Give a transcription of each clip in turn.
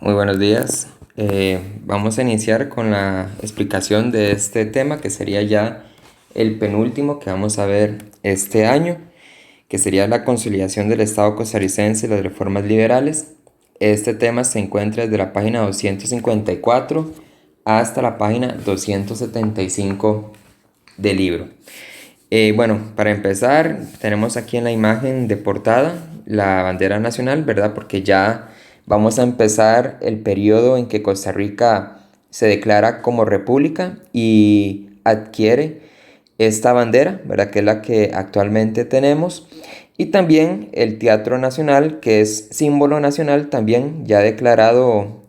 Muy buenos días. Vamos a iniciar con la explicación de este tema que sería ya el penúltimo que vamos a ver este año, que sería la consolidación del Estado costarricense y las reformas liberales. Este tema se encuentra desde la página 254 hasta la página 275 del libro. Para empezar, tenemos aquí en la imagen de portada la bandera nacional, ¿verdad? Porque ya vamos a empezar el periodo en que Costa Rica se declara como república y adquiere esta bandera, ¿verdad? Que es la que actualmente tenemos. Y también el Teatro Nacional, que es símbolo nacional también, ya declarado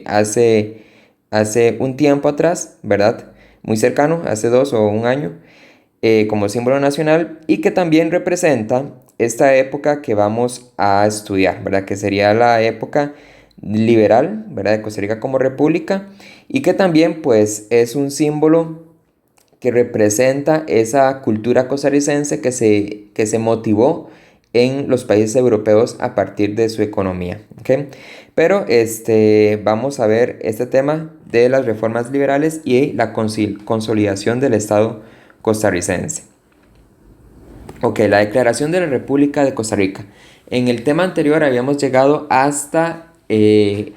hace un tiempo atrás, ¿verdad? Muy cercano, hace 2 o 1 año, como símbolo nacional y que también representa esta época que vamos a estudiar, ¿verdad? Que sería la época liberal, ¿verdad? De Costa Rica como república y que también pues es un símbolo que representa esa cultura costarricense que se motivó en los países europeos a partir de su economía, ¿ok? Pero vamos a ver este tema de las reformas liberales y la consolidación del Estado costarricense. Ok, la declaración de la República de Costa Rica. En el tema anterior habíamos llegado hasta el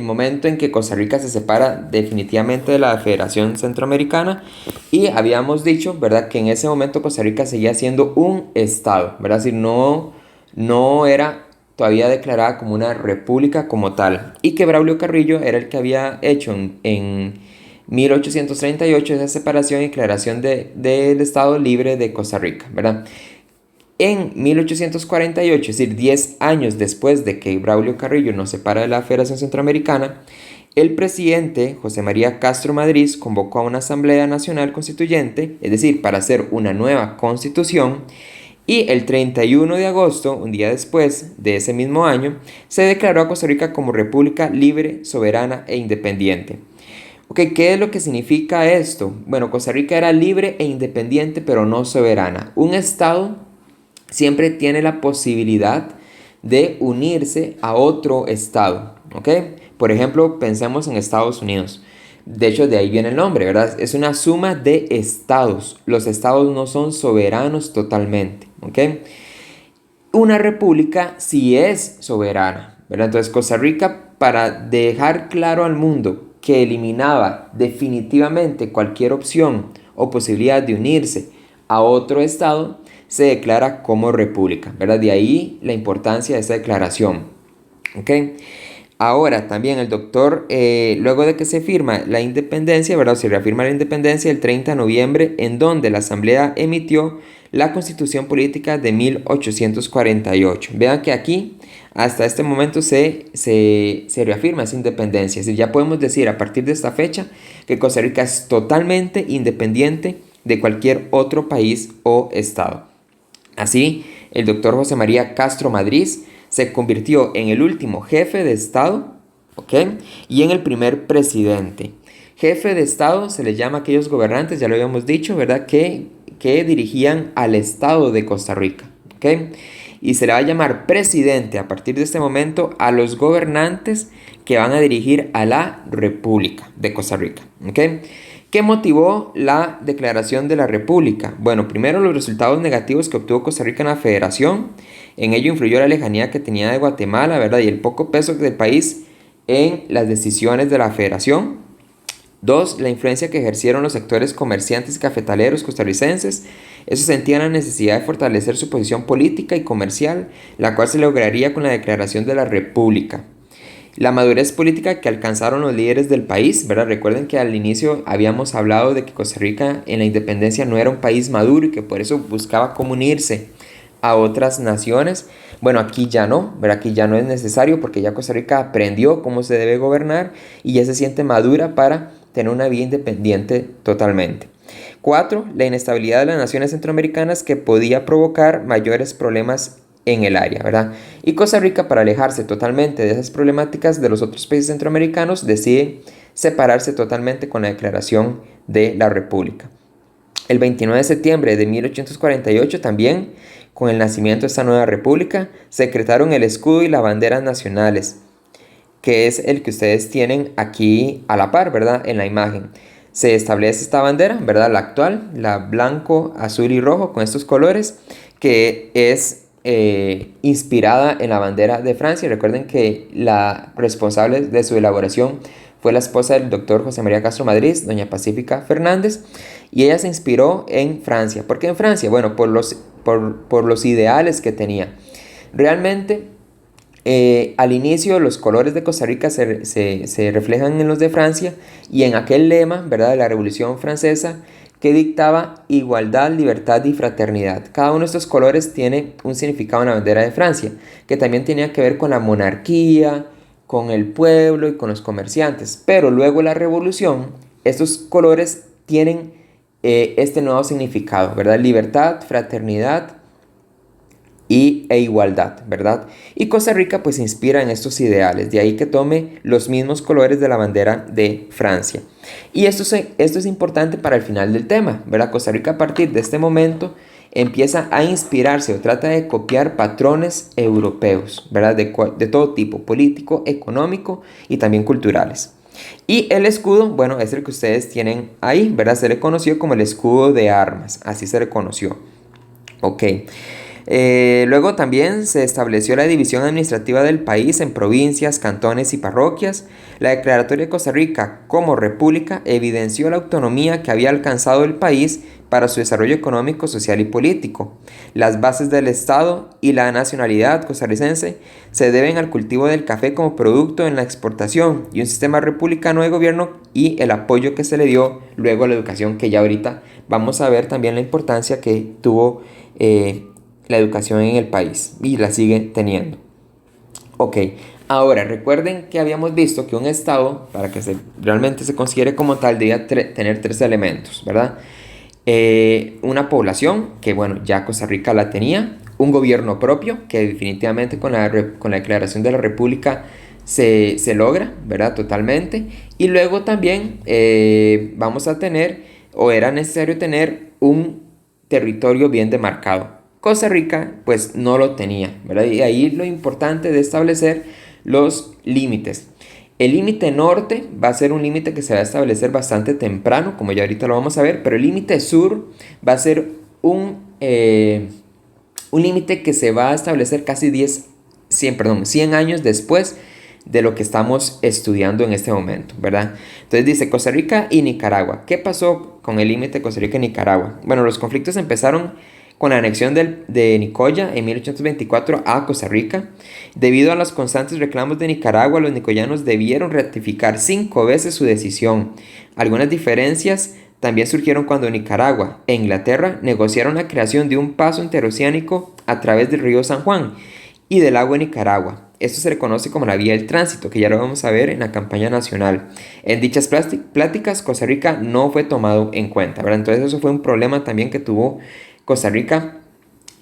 momento en que Costa Rica se separa definitivamente de la Federación Centroamericana y habíamos dicho, ¿verdad?, que en ese momento Costa Rica seguía siendo un estado, ¿verdad? Es decir, no era todavía declarada como una república como tal y que Braulio Carrillo era el que había hecho en 1838 esa separación y declaración del Estado Libre de Costa Rica, ¿verdad? En 1848, es decir, 10 años después de que Braulio Carrillo nos separa de la Federación Centroamericana, el presidente José María Castro Madriz convocó a una Asamblea Nacional Constituyente, es decir, para hacer una nueva constitución, y el 31 de agosto, un día después de ese mismo año, se declaró a Costa Rica como República Libre, Soberana e Independiente. Ok, ¿qué es lo que significa esto? Bueno, Costa Rica era libre e independiente, pero no soberana. Un estado siempre tiene la posibilidad de unirse a otro estado, ¿ok? Por ejemplo, pensemos en Estados Unidos. De hecho, de ahí viene el nombre, ¿verdad? Es una suma de estados. Los estados no son soberanos totalmente, ¿ok? Una república sí es soberana, ¿verdad? Entonces, Costa Rica, para dejar claro al mundo que eliminaba definitivamente cualquier opción o posibilidad de unirse a otro estado, se declara como república, ¿verdad? De ahí la importancia de esa declaración, ¿ok? Ahora también el doctor, luego de que se firma la independencia, ¿verdad? Se reafirma la independencia el 30 de noviembre, en donde la Asamblea emitió la Constitución Política de 1848. Vean que aquí, hasta este momento, se reafirma esa independencia. Es decir, ya podemos decir a partir de esta fecha que Costa Rica es totalmente independiente de cualquier otro país o estado. Así, el doctor José María Castro Madriz se convirtió en el último jefe de Estado, ¿ok? Y en el primer presidente. Jefe de Estado se le llama a aquellos gobernantes, ya lo habíamos dicho, ¿verdad? Que dirigían al Estado de Costa Rica, ¿ok? Y se le va a llamar presidente a partir de este momento a los gobernantes que van a dirigir a la República de Costa Rica, ¿ok? ¿Qué motivó la declaración de la República? Bueno, primero los resultados negativos que obtuvo Costa Rica en la Federación. En ello influyó la lejanía que tenía de Guatemala, ¿verdad? Y el poco peso del país en las decisiones de la Federación. Dos, la influencia que ejercieron los sectores comerciantes y cafetaleros costarricenses. Ellos sentían la necesidad de fortalecer su posición política y comercial, la cual se lograría con la declaración de la República. La madurez política que alcanzaron los líderes del país, ¿verdad? Recuerden que al inicio habíamos hablado de que Costa Rica en la independencia no era un país maduro y que por eso buscaba cómo unirse a otras naciones. Bueno, aquí ya no, ¿verdad? Aquí ya no es necesario porque ya Costa Rica aprendió cómo se debe gobernar y ya se siente madura para tener una vida independiente totalmente. 4. La inestabilidad de las naciones centroamericanas que podía provocar mayores problemas en el área, ¿verdad? Y Costa Rica, para alejarse totalmente de esas problemáticas de los otros países centroamericanos, decide separarse totalmente con la declaración de la República. El 29 de septiembre de 1848 también, con el nacimiento de esta nueva república, se decretaron el escudo y las banderas nacionales. que es el que ustedes tienen aquí a la par, ¿verdad? En la imagen. Se establece esta bandera, ¿verdad? La actual, la blanco, azul y rojo con estos colores, que es inspirada en la bandera de Francia. Recuerden que la responsable de su elaboración fue la esposa del doctor José María Castro Madrid, doña Pacífica Fernández, y ella se inspiró en Francia. ¿Por qué en Francia? Bueno, por los ideales que tenía. Realmente, al inicio los colores de Costa Rica se reflejan en los de Francia y en aquel lema, ¿verdad?, de la Revolución Francesa, que dictaba igualdad, libertad y fraternidad. Cada uno de estos colores tiene un significado en la bandera de Francia, que también tenía que ver con la monarquía, con el pueblo y con los comerciantes. Pero luego la revolución, estos colores tienen este nuevo significado, ¿verdad? Libertad, fraternidad e igualdad, ¿verdad? Y Costa Rica pues se inspira en estos ideales, de ahí que tome los mismos colores de la bandera de Francia. Y esto es importante para el final del tema, ¿verdad? Costa Rica a partir de este momento empieza a inspirarse o trata de copiar patrones europeos, ¿verdad? De todo tipo, político, económico y también culturales. Y el escudo, bueno, es el que ustedes tienen ahí, ¿verdad? Se le conoció como el escudo de armas, así se le conoció. Ok. Luego también se estableció la división administrativa del país en provincias, cantones y parroquias. La declaratoria de Costa Rica como república evidenció la autonomía que había alcanzado el país para su desarrollo económico, social y político. Las bases del Estado y la nacionalidad costarricense se deben al cultivo del café como producto en la exportación y un sistema republicano de gobierno y el apoyo que se le dio luego a la educación, que ya ahorita vamos a ver también la importancia que tuvo la educación en el país y la sigue teniendo. Ok, ahora recuerden que habíamos visto que un estado, para que realmente se considere como tal, debía tener tres elementos, ¿verdad? Una población, que bueno, ya Costa Rica la tenía, un gobierno propio, que definitivamente con la declaración de la República se logra, ¿verdad? Totalmente. Y luego también vamos a tener, o era necesario tener, un territorio bien demarcado. Costa Rica pues no lo tenía, ¿verdad? Y ahí lo importante de establecer los límites. El límite norte va a ser un límite que se va a establecer bastante temprano, como ya ahorita lo vamos a ver, pero el límite sur va a ser un límite que se va a establecer casi 100 años después de lo que estamos estudiando en este momento, ¿verdad? Entonces dice Costa Rica y Nicaragua. ¿Qué pasó con el límite de Costa Rica y Nicaragua? Bueno, los conflictos empezaron con la anexión de Nicoya en 1824 a Costa Rica. Debido a los constantes reclamos de Nicaragua, los nicoyanos debieron ratificar 5 veces su decisión. Algunas diferencias también surgieron cuando Nicaragua e Inglaterra negociaron la creación de un paso interoceánico a través del río San Juan y del lago de Nicaragua. Esto se le conoce como la vía del tránsito, que ya lo vamos a ver en la campaña nacional. En dichas pláticas, Costa Rica no fue tomado en cuenta, ¿verdad? Entonces eso fue un problema también que tuvo Costa Rica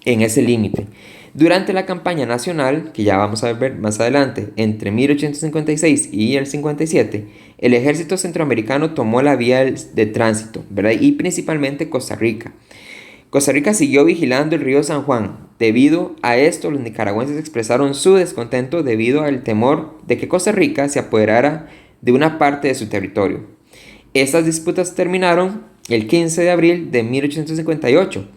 en ese límite. Durante la campaña nacional, que ya vamos a ver más adelante, entre 1856 y el 57, el ejército centroamericano tomó la vía de tránsito, ¿verdad? Y principalmente Costa Rica. Costa Rica siguió vigilando el río San Juan. Debido a esto, los nicaragüenses expresaron su descontento debido al temor de que Costa Rica se apoderara de una parte de su territorio. Estas disputas terminaron el 15 de abril de 1858,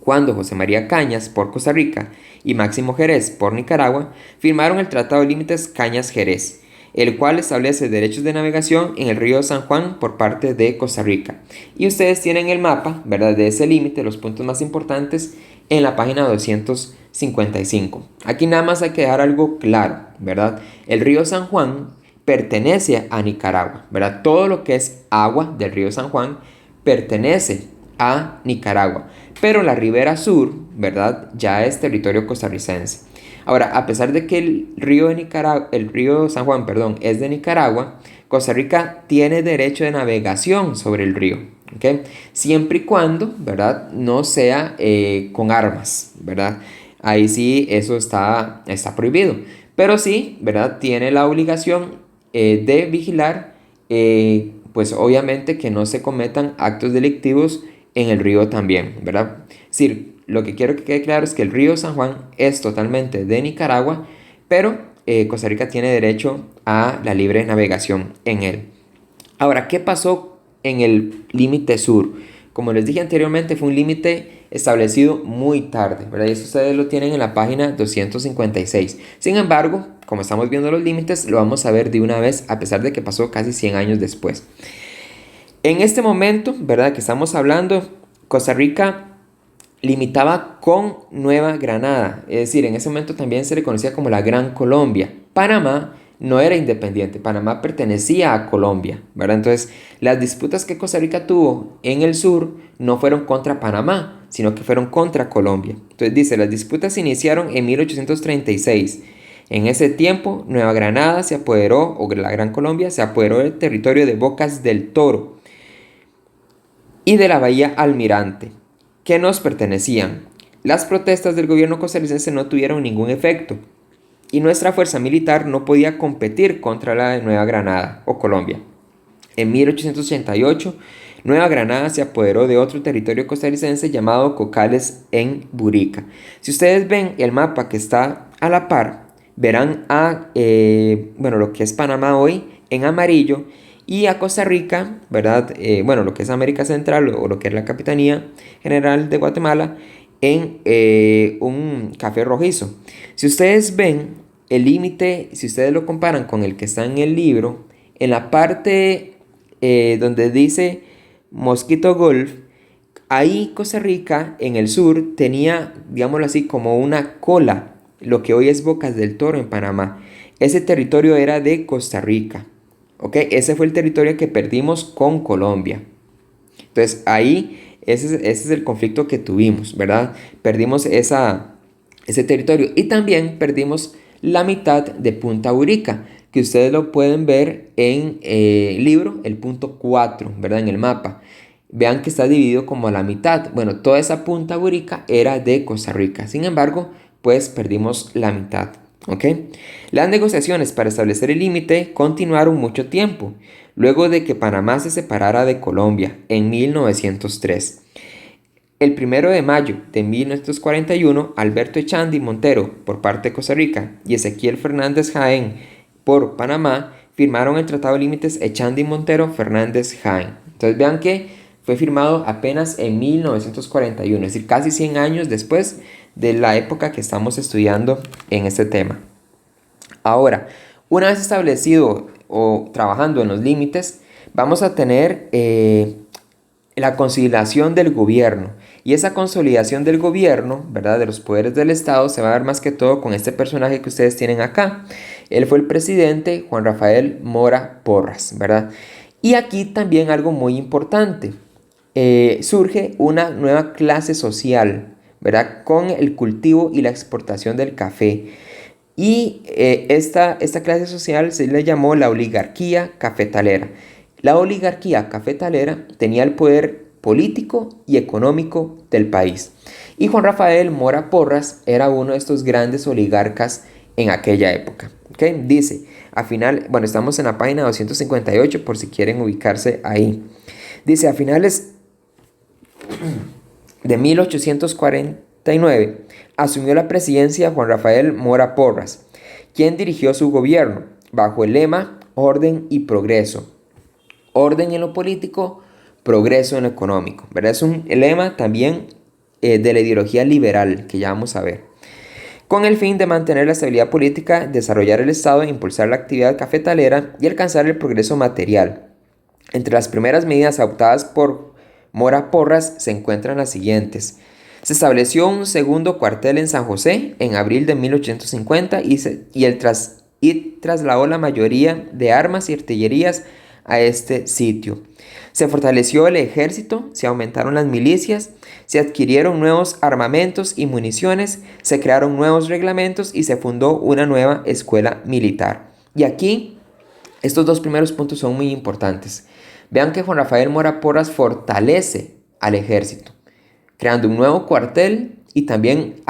cuando José María Cañas por Costa Rica y Máximo Jerez por Nicaragua firmaron el Tratado de Límites Cañas-Jerez, el cual establece derechos de navegación en el río San Juan por parte de Costa Rica. Y ustedes tienen el mapa, ¿verdad?, de ese límite, los puntos más importantes, en la página 255. Aquí nada más hay que dejar algo claro, ¿verdad? El río San Juan pertenece a Nicaragua, ¿verdad? Todo lo que es agua del río San Juan pertenece a Nicaragua, pero la ribera sur, ¿verdad?, ya es territorio costarricense. Ahora, a pesar de que el río San Juan, perdón, es de Nicaragua, Costa Rica tiene derecho de navegación sobre el río, ¿ok? Siempre y cuando, ¿verdad?, no sea con armas, ¿verdad? Ahí sí eso está prohibido. Pero sí, ¿verdad?, tiene la obligación de vigilar, pues obviamente que no se cometan actos delictivos en el río también, ¿verdad? Es decir, lo que quiero que quede claro es que el río San Juan es totalmente de Nicaragua, pero Costa Rica tiene derecho a la libre navegación en él. Ahora, ¿qué pasó en el límite sur? Como les dije anteriormente, fue un límite establecido muy tarde, ¿verdad? Y eso ustedes lo tienen en la página 256. Sin embargo, como estamos viendo los límites, lo vamos a ver de una vez, a pesar de que pasó casi 100 años después. En este momento, ¿verdad? Que estamos hablando, Costa Rica limitaba con Nueva Granada, es decir, en ese momento también se le conocía como la Gran Colombia. Panamá no era independiente, Panamá pertenecía a Colombia, ¿verdad? Entonces, las disputas que Costa Rica tuvo en el sur no fueron contra Panamá, sino que fueron contra Colombia. Entonces dice, las disputas se iniciaron en 1836. En ese tiempo, Nueva Granada se apoderó, o la Gran Colombia, se apoderó del territorio de Bocas del Toro y de la Bahía Almirante, que nos pertenecían. Las protestas del gobierno costarricense no tuvieron ningún efecto y nuestra fuerza militar no podía competir contra la de Nueva Granada o Colombia. En 1888, Nueva Granada se apoderó de otro territorio costarricense llamado Cocales en Burica. Si ustedes ven el mapa que está a la par, verán lo que es Panamá hoy en amarillo y a Costa Rica, ¿verdad? Lo que es América Central o lo que es la Capitanía General de Guatemala en un café rojizo. Si ustedes ven el límite, si ustedes lo comparan con el que está en el libro, en la parte donde dice Mosquito Gulf, ahí Costa Rica en el sur tenía, digámoslo así, como una cola, lo que hoy es Bocas del Toro en Panamá. Ese territorio era de Costa Rica. ¿Ok? Ese fue el territorio que perdimos con Colombia. Entonces ahí, ese es el conflicto que tuvimos, ¿verdad? Perdimos ese territorio y también perdimos la mitad de Punta Urica, que ustedes lo pueden ver en el libro, el punto 4, ¿verdad? En el mapa. Vean que está dividido como a la mitad. Bueno, toda esa Punta Urica era de Costa Rica. Sin embargo, pues perdimos la mitad. ¿Ok? Las negociaciones para establecer el límite continuaron mucho tiempo, luego de que Panamá se separara de Colombia en 1903. El 1 de mayo de 1941, Alberto Echandi Montero por parte de Costa Rica y Ezequiel Fernández Jaén por Panamá firmaron el Tratado de Límites Echandi Montero Fernández Jaén. Entonces vean que fue firmado apenas en 1941, es decir, casi 100 años después de la época que estamos estudiando en este tema. Ahora, una vez establecido o trabajando en los límites, vamos a tener la consolidación del gobierno. Y esa consolidación del gobierno, ¿verdad? De los poderes del Estado se va a ver más que todo con este personaje que ustedes tienen acá. Él fue el presidente Juan Rafael Mora Porras, ¿verdad? Y aquí también algo muy importante. Surge una nueva clase social, ¿verdad? Con el cultivo y la exportación del café. Y esta clase social se le llamó la oligarquía cafetalera. La oligarquía cafetalera tenía el poder político y económico del país. Y Juan Rafael Mora Porras era uno de estos grandes oligarcas en aquella época. ¿Okay? Dice, estamos en la página 258 por si quieren ubicarse ahí. Dice, a finales de 1849 asumió la presidencia Juan Rafael Mora Porras, quien dirigió su gobierno bajo el lema Orden y Progreso. Orden en lo político, progreso en lo económico, ¿verdad? Es un lema también de la ideología liberal que ya vamos a ver. Con el fin de mantener la estabilidad política, desarrollar el Estado, impulsar la actividad cafetalera y alcanzar el progreso material. Entre las primeras medidas adoptadas por Mora Porras se encuentran las siguientes. Se estableció un segundo cuartel en San José en abril de 1850 y trasladó la mayoría de armas y artillerías a este sitio. Se fortaleció el ejército, se aumentaron las milicias, se adquirieron nuevos armamentos y municiones, se crearon nuevos reglamentos y se fundó una nueva escuela militar. Y aquí, estos dos primeros puntos son muy importantes. Vean que Juan Rafael Mora Porras fortalece al ejército, creando un nuevo cuartel y también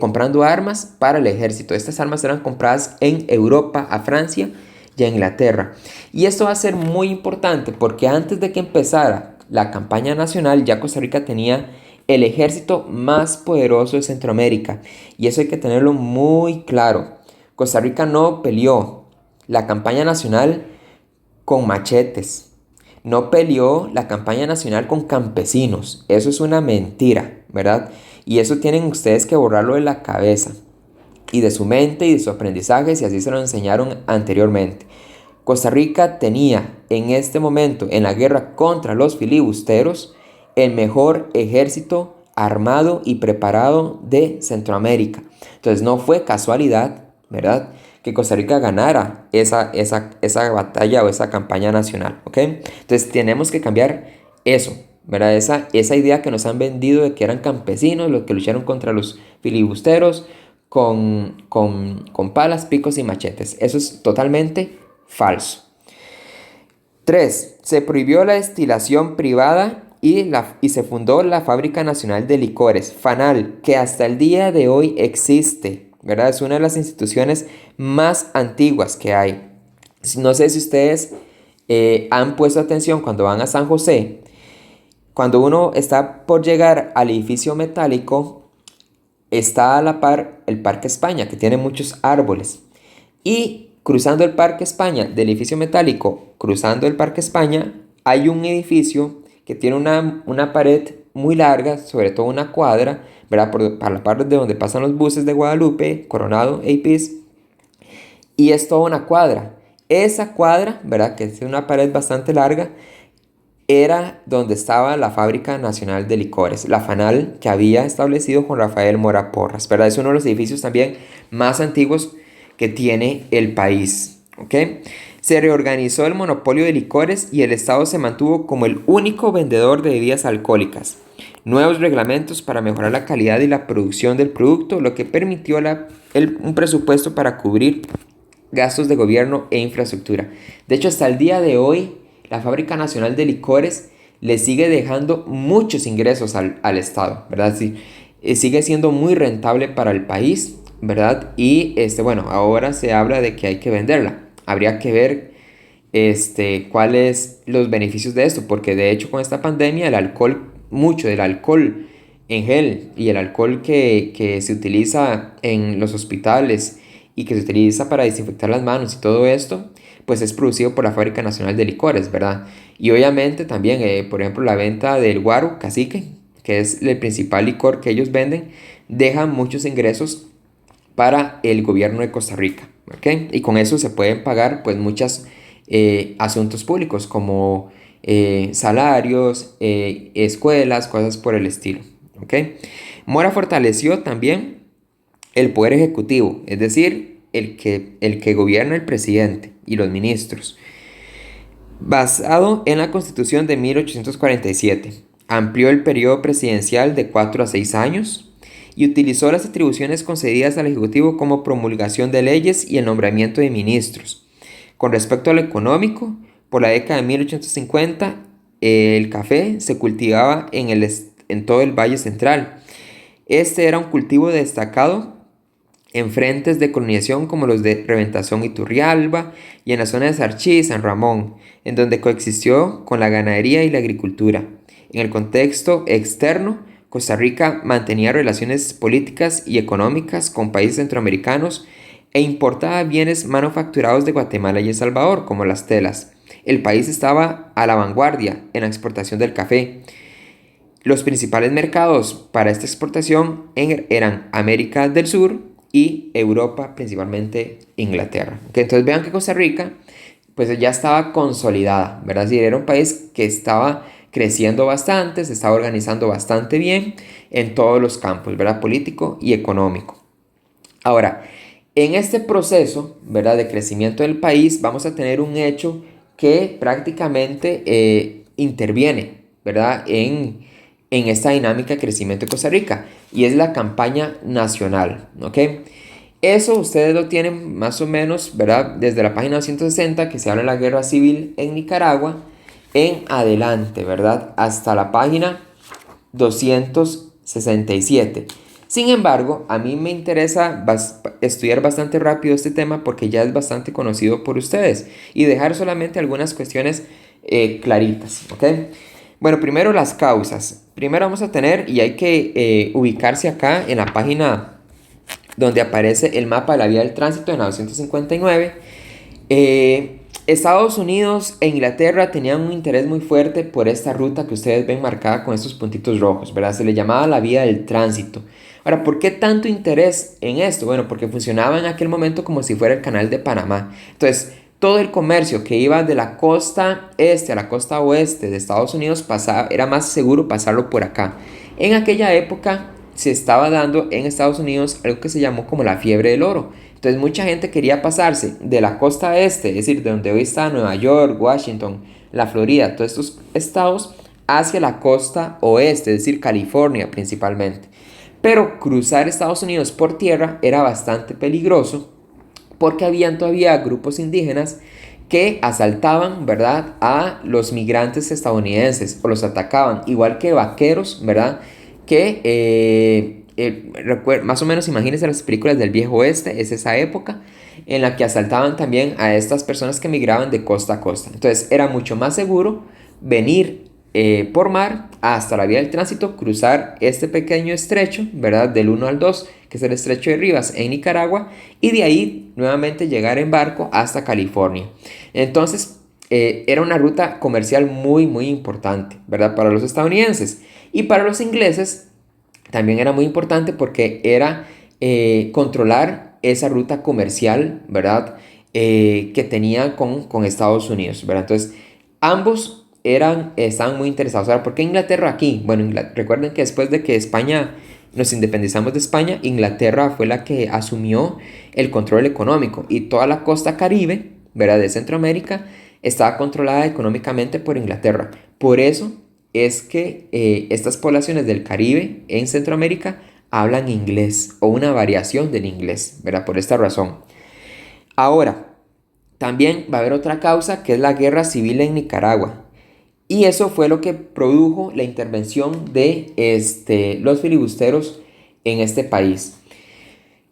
comprando armas para el ejército. Estas armas eran compradas en Europa, a Francia y a Inglaterra. Y esto va a ser muy importante porque antes de que empezara la campaña nacional, ya Costa Rica tenía el ejército más poderoso de Centroamérica. Y eso hay que tenerlo muy claro. Costa Rica no peleó la campaña nacional con machetes. No peleó la campaña nacional con campesinos. Eso es una mentira, ¿verdad? Y eso tienen ustedes que borrarlo de la cabeza y de su mente y de su aprendizaje si así se lo enseñaron anteriormente. Costa Rica tenía en este momento, en la guerra contra los filibusteros, el mejor ejército armado y preparado de Centroamérica. Entonces no fue casualidad, ¿verdad?, que Costa Rica ganara esa batalla o esa campaña nacional, ¿ok? Entonces tenemos que cambiar eso, ¿verdad? Esa idea que nos han vendido de que eran campesinos los que lucharon contra los filibusteros con palas, picos y machetes. Eso es totalmente falso. 3. Se prohibió la destilación privada y se fundó la Fábrica Nacional de Licores, FANAL, que hasta el día de hoy existe, ¿verdad? Es una de las instituciones más antiguas que hay. No sé si ustedes han puesto atención cuando van a San José. Cuando uno está por llegar al edificio metálico, está a la par el Parque España, que tiene muchos árboles. Y cruzando el Parque España, del edificio metálico, cruzando el Parque España, hay un edificio que tiene una pared muy larga, sobre todo una cuadra, ¿verdad? Para la parte de donde pasan los buses de Guadalupe, Coronado, APs, y es toda una cuadra. Esa cuadra, ¿verdad?, que es una pared bastante larga, era donde estaba la Fábrica Nacional de Licores, la FANAL, que había establecido Juan Rafael Mora Porras, ¿verdad? Es uno de los edificios también más antiguos que tiene el país, ¿ok? Se reorganizó el monopolio de licores y el Estado se mantuvo como el único vendedor de bebidas alcohólicas. Nuevos reglamentos para mejorar la calidad y la producción del producto, lo que permitió un presupuesto para cubrir gastos de gobierno e infraestructura. De hecho, hasta el día de hoy, la Fábrica Nacional de Licores le sigue dejando muchos ingresos al Estado, ¿verdad? Sí, sigue siendo muy rentable para el país, ¿verdad? Y bueno, ahora se habla de que hay que venderla. Habría que ver cuáles los beneficios de esto, porque de hecho con esta pandemia el alcohol, mucho del alcohol en gel y el alcohol que se utiliza en los hospitales y que se utiliza para desinfectar las manos y todo esto, pues es producido por la Fábrica Nacional de Licores, ¿verdad? Y obviamente también, por ejemplo, la venta del guaro, cacique, que es el principal licor que ellos venden, deja muchos ingresos para el gobierno de Costa Rica, ¿ok? Y con eso se pueden pagar pues muchos asuntos públicos como salarios, escuelas, cosas por el estilo, ¿ok? Mora fortaleció también el poder ejecutivo, es decir, el que gobierna el presidente y los ministros, basado en la Constitución de 1847. Amplió el periodo presidencial de 4 a 6 años y utilizó las atribuciones concedidas al Ejecutivo como promulgación de leyes y el nombramiento de ministros. Con respecto a lo económico, por la década de 1850, el café se cultivaba en todo el Valle Central. Este era un cultivo destacado en frentes de colonización como los de Reventazón y Turrialba y en la zona de Sarchí y San Ramón, en donde coexistió con la ganadería y la agricultura. En el contexto externo, Costa Rica mantenía relaciones políticas y económicas con países centroamericanos e importaba bienes manufacturados de Guatemala y El Salvador, como las telas. El país estaba a la vanguardia en la exportación del café. Los principales mercados para esta exportación eran América del Sur y Europa, principalmente Inglaterra. Entonces vean que Costa Rica pues ya estaba consolidada, ¿verdad? Es decir, era un país que estaba creciendo bastante, se estaba organizando bastante bien en todos los campos, ¿verdad? Político y económico. Ahora, en este proceso, ¿verdad?, de crecimiento del país, vamos a tener un hecho que prácticamente interviene, ¿verdad?, en esta dinámica de crecimiento de Costa Rica, y es la campaña nacional, ¿ok? Eso ustedes lo tienen más o menos, ¿verdad?, desde la página 260, que se habla de la guerra civil en Nicaragua, en adelante, ¿verdad?, hasta la página 267. Sin embargo, a mí me interesa estudiar bastante rápido este tema porque ya es bastante conocido por ustedes y dejar solamente algunas cuestiones claritas, ¿ok? Bueno, primero las causas. Primero vamos a tener, y hay que ubicarse acá en la página donde aparece el mapa de la vía del tránsito en la 259. Estados Unidos e Inglaterra tenían un interés muy fuerte por esta ruta que ustedes ven marcada con estos puntitos rojos, ¿verdad? Se le llamaba la vía del tránsito. Ahora, ¿por qué tanto interés en esto? Bueno, porque funcionaba en aquel momento como si fuera el canal de Panamá. Entonces, todo el comercio que iba de la costa este a la costa oeste de Estados Unidos pasaba, era más seguro pasarlo por acá. En aquella época se estaba dando en Estados Unidos algo que se llamó como la fiebre del oro. Entonces mucha gente quería pasarse de la costa este, es decir, de donde hoy está Nueva York, Washington, la Florida, todos estos estados, hacia la costa oeste, es decir, California principalmente. Pero cruzar Estados Unidos por tierra era bastante peligroso porque habían todavía grupos indígenas que asaltaban, ¿verdad?, a los migrantes estadounidenses o los atacaban, igual que vaqueros, ¿verdad?, que más o menos imagínense las películas del viejo oeste, es esa época en la que asaltaban también a estas personas que migraban de costa a costa. Entonces era mucho más seguro venir por mar hasta la vía del tránsito, cruzar este pequeño estrecho, ¿verdad? Del 1 al 2, que es el estrecho de Rivas en Nicaragua, y de ahí nuevamente llegar en barco hasta California. Entonces era una ruta comercial muy, muy importante, ¿verdad? Para los estadounidenses. Y para los ingleses también era muy importante porque era controlar esa ruta comercial, ¿verdad? Que tenía con Estados Unidos, ¿verdad? Entonces, ambos estaban muy interesados. Ahora, ¿por qué Inglaterra aquí? Bueno, recuerden que después de que España nos independizamos de España, Inglaterra fue la que asumió el control económico y toda la costa caribe, ¿verdad?, de Centroamérica estaba controlada económicamente por Inglaterra. Por eso es que estas poblaciones del Caribe en Centroamérica hablan inglés o una variación del inglés, ¿verdad? Por esta razón. Ahora, también va a haber otra causa que es la guerra civil en Nicaragua. Y eso fue lo que produjo la intervención de los filibusteros en este país.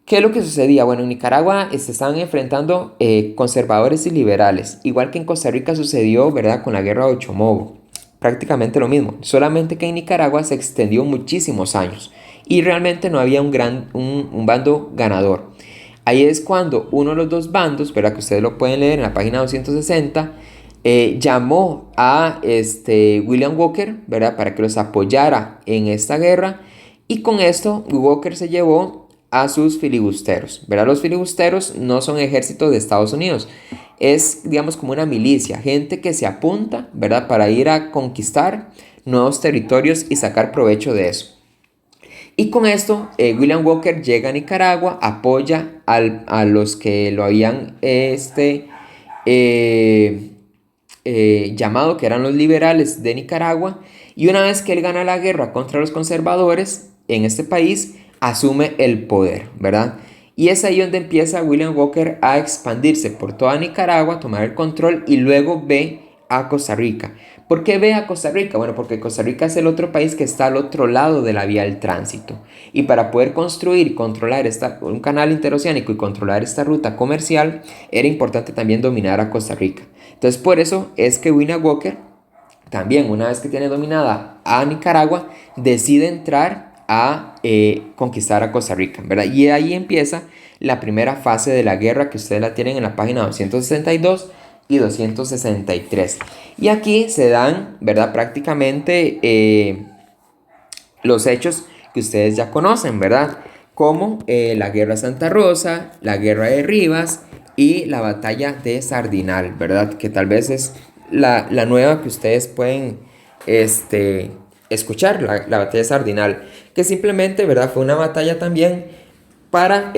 ¿Qué es lo que sucedía? Bueno, en Nicaragua se estaban enfrentando conservadores y liberales, igual que en Costa Rica sucedió, ¿verdad?, con la guerra de Ochomogo. Prácticamente lo mismo, solamente que en Nicaragua se extendió muchísimos años y realmente no había un bando ganador. Ahí es cuando uno de los dos bandos, ¿verdad?, que ustedes lo pueden leer en la página 260, llamó a William Walker, ¿verdad?, para que los apoyara en esta guerra, y con esto Walker se llevó a sus filibusteros, ¿verdad? Los filibusteros no son ejércitos de Estados Unidos, es, digamos, como una milicia, gente que se apunta, ¿verdad?, para ir a conquistar nuevos territorios y sacar provecho de eso. Y con esto, William Walker llega a Nicaragua, apoya a los que lo habían llamado, que eran los liberales de Nicaragua, y una vez que él gana la guerra contra los conservadores en este país, asume el poder, ¿verdad? Y es ahí donde empieza William Walker a expandirse por toda Nicaragua, tomar el control y luego ve a Costa Rica. ¿Por qué ve a Costa Rica? Bueno, porque Costa Rica es el otro país que está al otro lado de la vía del tránsito. Y para poder construir y controlar un canal interoceánico y controlar esta ruta comercial, era importante también dominar a Costa Rica. Entonces, por eso es que William Walker, también una vez que tiene dominada a Nicaragua, decide entrar a conquistar a Costa Rica, ¿verdad? Y ahí empieza la primera fase de la guerra, que ustedes la tienen en la página 262 y 263. Y aquí se dan, ¿verdad?, prácticamente los hechos que ustedes ya conocen, ¿verdad? Como la guerra de Santa Rosa, la guerra de Rivas y la batalla de Sardinal, ¿verdad? Que tal vez es la nueva que ustedes pueden escuchar, la batalla de Sardinal, que simplemente, ¿verdad?, fue una batalla también para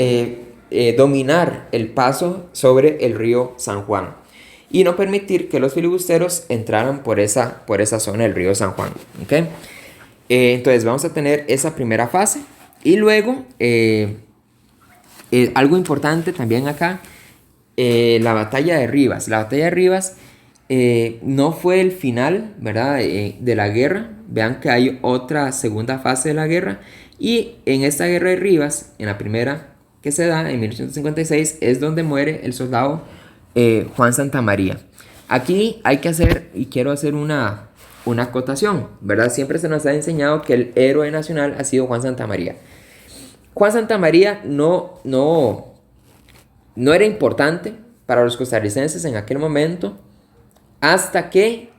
dominar el paso sobre el río San Juan y no permitir que los filibusteros entraran por esa zona del río San Juan, ¿ok? Entonces vamos a tener esa primera fase y luego algo importante también acá, la batalla de Rivas. La batalla de Rivas no fue el final, ¿verdad?, de la guerra. Vean que hay otra segunda fase de la guerra, y en esta guerra de Rivas, en la primera que se da en 1856, es donde muere el soldado Juan Santamaría. Aquí hay que hacer, y quiero hacer una una acotación, ¿verdad? Siempre se nos ha enseñado que el héroe nacional ha sido Juan Santamaría. Juan Santamaría no era importante para los costarricenses en aquel momento hasta que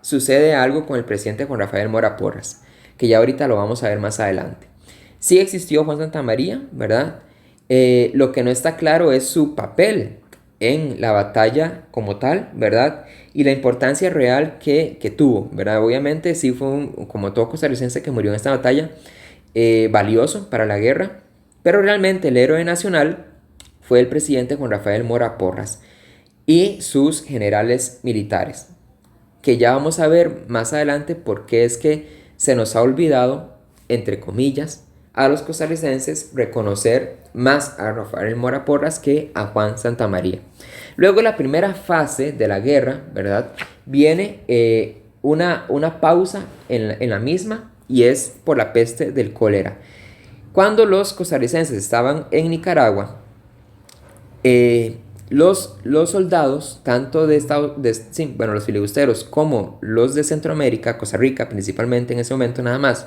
sucede algo con el presidente Juan Rafael Mora Porras, que ya ahorita lo vamos a ver más adelante. Sí existió Juan Santamaría, ¿verdad? Lo que no está claro es su papel en la batalla como tal, ¿verdad? Y la importancia real que tuvo, ¿verdad? Obviamente sí fue, como todo costarricense que murió en esta batalla, valioso para la guerra, pero realmente el héroe nacional fue el presidente Juan Rafael Mora Porras y sus generales militares, que ya vamos a ver más adelante por qué es que se nos ha olvidado, entre comillas, a los costarricenses reconocer más a Rafael Mora Porras que a Juan Santamaría. Luego la primera fase de la guerra, ¿verdad? Viene una pausa en la misma, y es por la peste del cólera. Cuando los costarricenses estaban en Nicaragua, los soldados, tanto los filibusteros como los de Centroamérica, Costa Rica principalmente en ese momento nada más,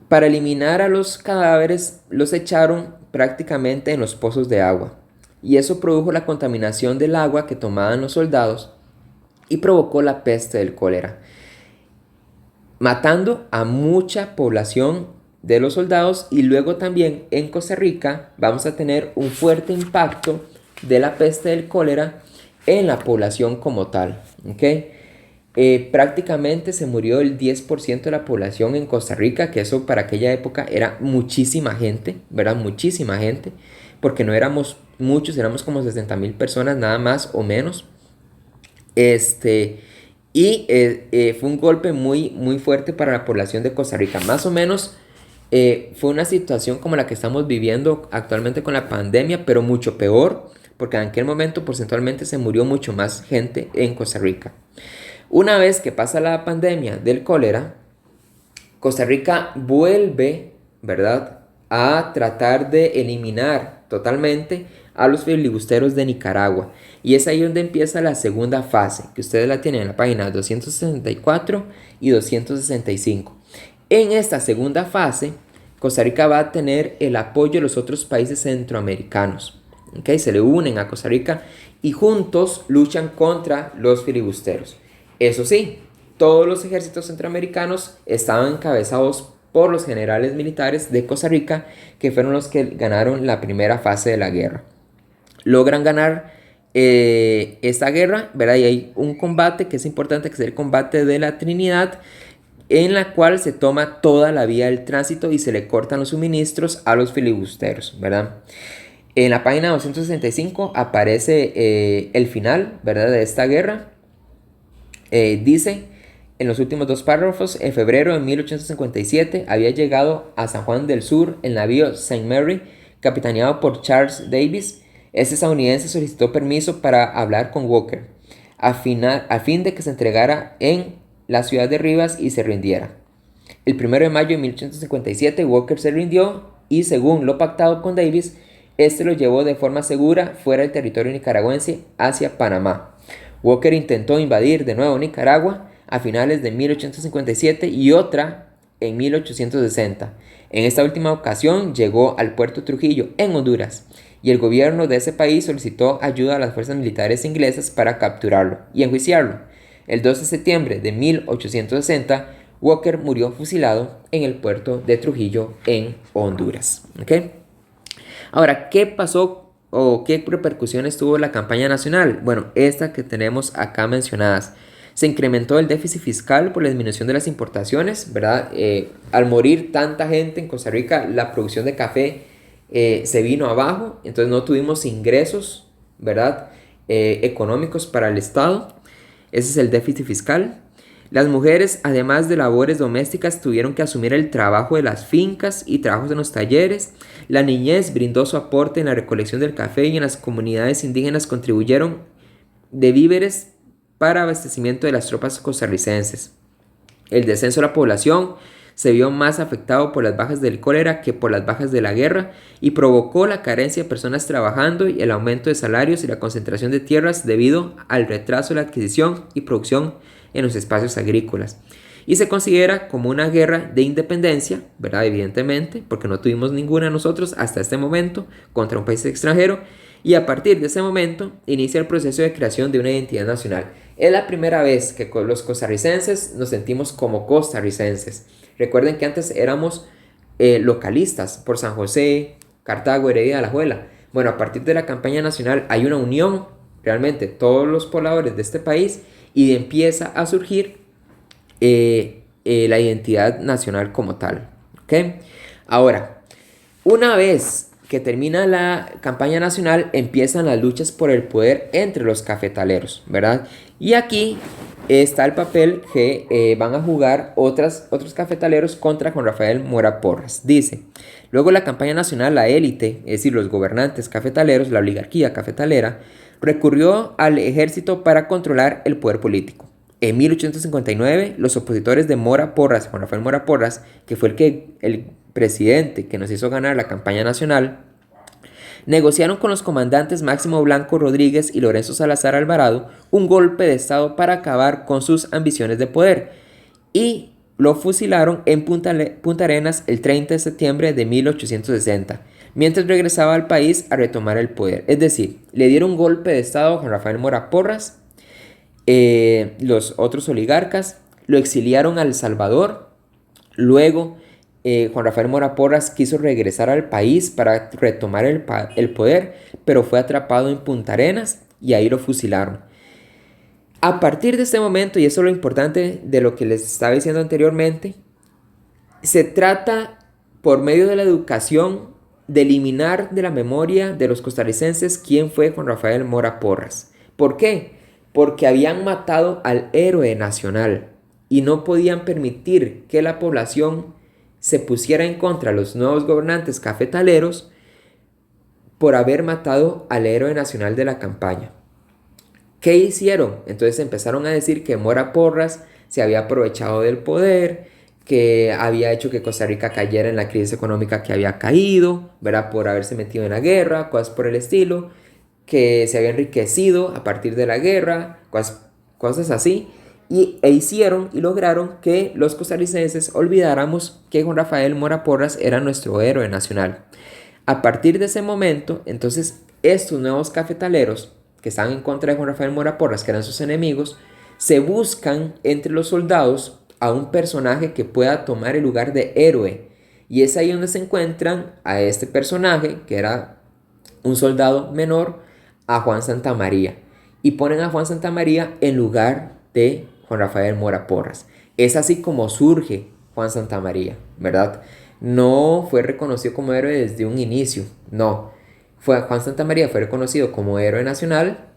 para eliminar a los cadáveres los echaron prácticamente en los pozos de agua. Y eso produjo la contaminación del agua que tomaban los soldados y provocó la peste del cólera, matando a mucha población de los soldados. Y luego también en Costa Rica vamos a tener un fuerte impacto de la peste del cólera en la población como tal, ¿okay? Prácticamente se murió el 10% de la población en Costa Rica, que eso para aquella época era muchísima gente, ¿verdad? Muchísima gente, porque no éramos muchos, éramos como 60,000 personas nada más o menos. Fue un golpe muy, muy fuerte para la población de Costa Rica. Más o menos fue una situación como la que estamos viviendo actualmente con la pandemia, pero mucho peor, porque en aquel momento porcentualmente se murió mucho más gente en Costa Rica. Una vez que pasa la pandemia del cólera, Costa Rica vuelve, ¿verdad?, a tratar de eliminar totalmente a los filibusteros de Nicaragua. Y es ahí donde empieza la segunda fase, que ustedes la tienen en la página 264 y 265. En esta segunda fase, Costa Rica va a tener el apoyo de los otros países centroamericanos. ¿Okay? Se le unen a Costa Rica y juntos luchan contra los filibusteros. Eso sí, todos los ejércitos centroamericanos estaban encabezados por los generales militares de Costa Rica, que fueron los que ganaron la primera fase de la guerra. Logran ganar esta guerra, ¿verdad? Y hay un combate que es importante, que es el combate de la Trinidad, en la cual se toma toda la vía del tránsito y se le cortan los suministros a los filibusteros, ¿verdad? En la página 265 aparece el final, ¿verdad?, de esta guerra. Dice en los últimos dos párrafos: en febrero de 1857 había llegado a San Juan del Sur el navío St. Mary, capitaneado por Charles Davis. Este estadounidense solicitó permiso para hablar con Walker, a fin de que se entregara en la ciudad de Rivas y se rindiera. El 1 de mayo de 1857 Walker se rindió y, según lo pactado con Davis, este lo llevó de forma segura fuera del territorio nicaragüense hacia Panamá. Walker intentó invadir de nuevo Nicaragua a finales de 1857 y otra en 1860. En esta última ocasión llegó al puerto Trujillo, en Honduras, y el gobierno de ese país solicitó ayuda a las fuerzas militares inglesas para capturarlo y enjuiciarlo. El 2 de septiembre de 1860, Walker murió fusilado en el puerto de Trujillo, en Honduras. ¿Okay? Ahora, ¿qué pasó o qué repercusiones tuvo la campaña nacional? Bueno, esta que tenemos acá mencionadas. Se incrementó el déficit fiscal por la disminución de las importaciones, ¿verdad? Al morir tanta gente en Costa Rica, la producción de café se vino abajo, entonces no tuvimos ingresos, ¿verdad?, económicos para el Estado. Ese es el déficit fiscal. Las mujeres, además de labores domésticas, tuvieron que asumir el trabajo de las fincas y trabajos en los talleres. La niñez brindó su aporte en la recolección del café y en las comunidades indígenas contribuyeron de víveres para abastecimiento de las tropas costarricenses. El descenso de la población se vio más afectado por las bajas del cólera que por las bajas de la guerra y provocó la carencia de personas trabajando y el aumento de salarios y la concentración de tierras debido al retraso de la adquisición y producción en los espacios agrícolas. Y se considera como una guerra de independencia, ¿verdad? Evidentemente, porque no tuvimos ninguna nosotros hasta este momento contra un país extranjero. Y a partir de ese momento inicia el proceso de creación de una identidad nacional. Es la primera vez que los costarricenses nos sentimos como costarricenses. Recuerden que antes éramos localistas por San José, Cartago, Heredia, Alajuela. Bueno, a partir de la campaña nacional hay una unión, realmente todos los pobladores de este país, y empieza a surgir la identidad nacional como tal. ¿Okay? Ahora, una vez que termina la campaña nacional, empiezan las luchas por el poder entre los cafetaleros, ¿verdad? Y aquí está el papel que van a jugar otros cafetaleros contra Juan Rafael Mora Porras. Dice, luego de la campaña nacional, la élite, es decir, los gobernantes cafetaleros, la oligarquía cafetalera, recurrió al ejército para controlar el poder político. En 1859, los opositores de Mora Porras, Juan Rafael Mora Porras, que fue el presidente que nos hizo ganar la campaña nacional, negociaron con los comandantes Máximo Blanco Rodríguez y Lorenzo Salazar Alvarado un golpe de estado para acabar con sus ambiciones de poder y lo fusilaron en Punta Arenas el 30 de septiembre de 1860, mientras regresaba al país a retomar el poder. Es decir, le dieron un golpe de estado a Juan Rafael Mora Porras, los otros oligarcas lo exiliaron a El Salvador. Luego Juan Rafael Mora Porras quiso regresar al país para retomar el poder, pero fue atrapado en Punta Arenas y ahí lo fusilaron. A partir de este momento, y eso es lo importante de lo que les estaba diciendo anteriormente, se trata por medio de la educación de eliminar de la memoria de los costarricenses quién fue Juan Rafael Mora Porras. ¿Por qué? Porque habían matado al héroe nacional y no podían permitir que la población se pusiera en contra de los nuevos gobernantes cafetaleros por haber matado al héroe nacional de la campaña. ¿Qué hicieron? Entonces empezaron a decir que Mora Porras se había aprovechado del poder, que había hecho que Costa Rica cayera en la crisis económica que había caído, ¿verdad? Por haberse metido en la guerra, cosas por el estilo, que se había enriquecido a partir de la guerra, cosas así, e hicieron y lograron que los costarricenses olvidáramos que Juan Rafael Mora Porras era nuestro héroe nacional. A partir de ese momento, entonces, estos nuevos cafetaleros que estaban en contra de Juan Rafael Mora Porras, que eran sus enemigos, se buscan entre los soldados a un personaje que pueda tomar el lugar de héroe. Y es ahí donde se encuentran a este personaje, que era un soldado menor, a Juan Santamaría. Y ponen a Juan Santamaría en lugar de Juan Rafael Mora Porras. Es así como surge Juan Santamaría, ¿verdad? No fue reconocido como héroe desde un inicio, no. Juan Santamaría fue reconocido como héroe nacional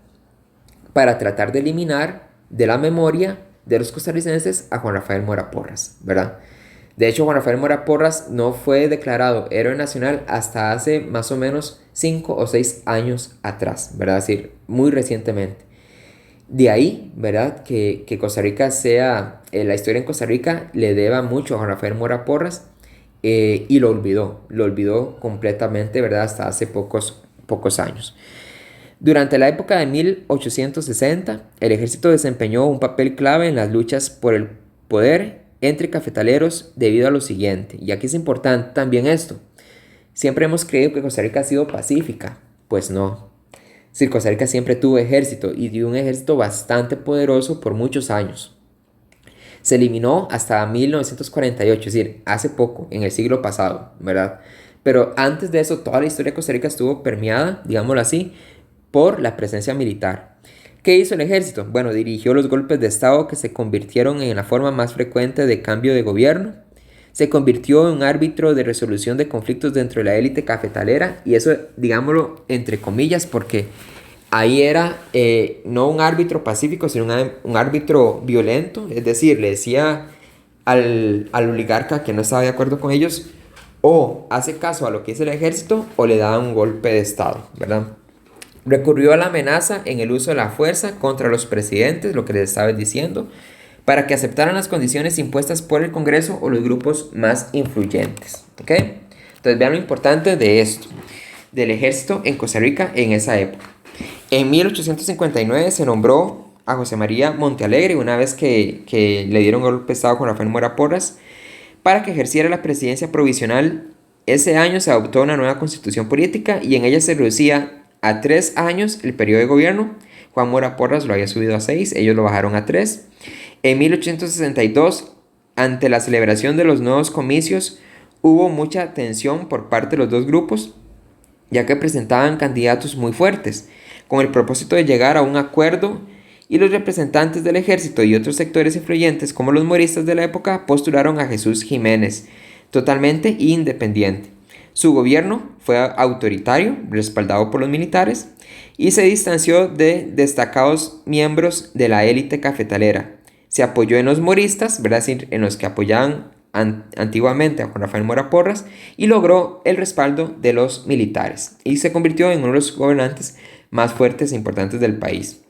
para tratar de eliminar de la memoria de los costarricenses a Juan Rafael Mora Porras, ¿verdad? De hecho, Juan Rafael Mora Porras no fue declarado héroe nacional hasta hace más o menos 5 o 6 años atrás, ¿verdad? Es decir, muy recientemente. De ahí, ¿verdad? Que Costa Rica sea, la historia en Costa Rica le deba mucho a Juan Rafael Mora Porras y lo olvidó completamente, ¿verdad? Hasta hace pocos años. Durante la época de 1860, el ejército desempeñó un papel clave en las luchas por el poder entre cafetaleros debido a lo siguiente, y aquí es importante también esto. Siempre hemos creído que Costa Rica ha sido pacífica, pues no. Sí, Costa Rica siempre tuvo ejército y dio un ejército bastante poderoso por muchos años. Se eliminó hasta 1948, es decir, hace poco, en el siglo pasado, ¿verdad? Pero antes de eso, toda la historia de Costa Rica estuvo permeada, digámoslo así, por la presencia militar. ¿Qué hizo el ejército? Bueno, dirigió los golpes de estado que se convirtieron en la forma más frecuente de cambio de gobierno. Se convirtió en un árbitro de resolución de conflictos dentro de la élite cafetalera, y eso, digámoslo entre comillas, porque ahí era no un árbitro pacífico, sino un árbitro violento, es decir, le decía al oligarca que no estaba de acuerdo con ellos, o hace caso a lo que dice el ejército, o le da un golpe de estado, ¿verdad? Recurrió a la amenaza en el uso de la fuerza contra los presidentes, lo que les estaba diciendo, para que aceptaran las condiciones impuestas por el Congreso o los grupos más influyentes. ¿Ok? Entonces vean lo importante de esto, del ejército en Costa Rica en esa época. En 1859 se nombró a José María Montealegre, una vez que le dieron golpe de estado con Rafael Mora Porras, para que ejerciera la presidencia provisional. Ese año se adoptó una nueva constitución política y en ella se reducía a 3 años el periodo de gobierno. Juan Mora Porras lo había subido a 6, ellos lo bajaron a 3. En 1862, ante la celebración de los nuevos comicios, hubo mucha tensión por parte de los dos grupos, ya que presentaban candidatos muy fuertes, con el propósito de llegar a un acuerdo, y los representantes del ejército y otros sectores influyentes, como los moristas de la época, postularon a Jesús Jiménez, totalmente independiente. Su gobierno fue autoritario, respaldado por los militares, y se distanció de destacados miembros de la élite cafetalera. Se apoyó en los moristas, ¿verdad? Es decir, en los que apoyaban antiguamente a Juan Rafael Mora Porras, y logró el respaldo de los militares y se convirtió en uno de los gobernantes más fuertes e importantes del país.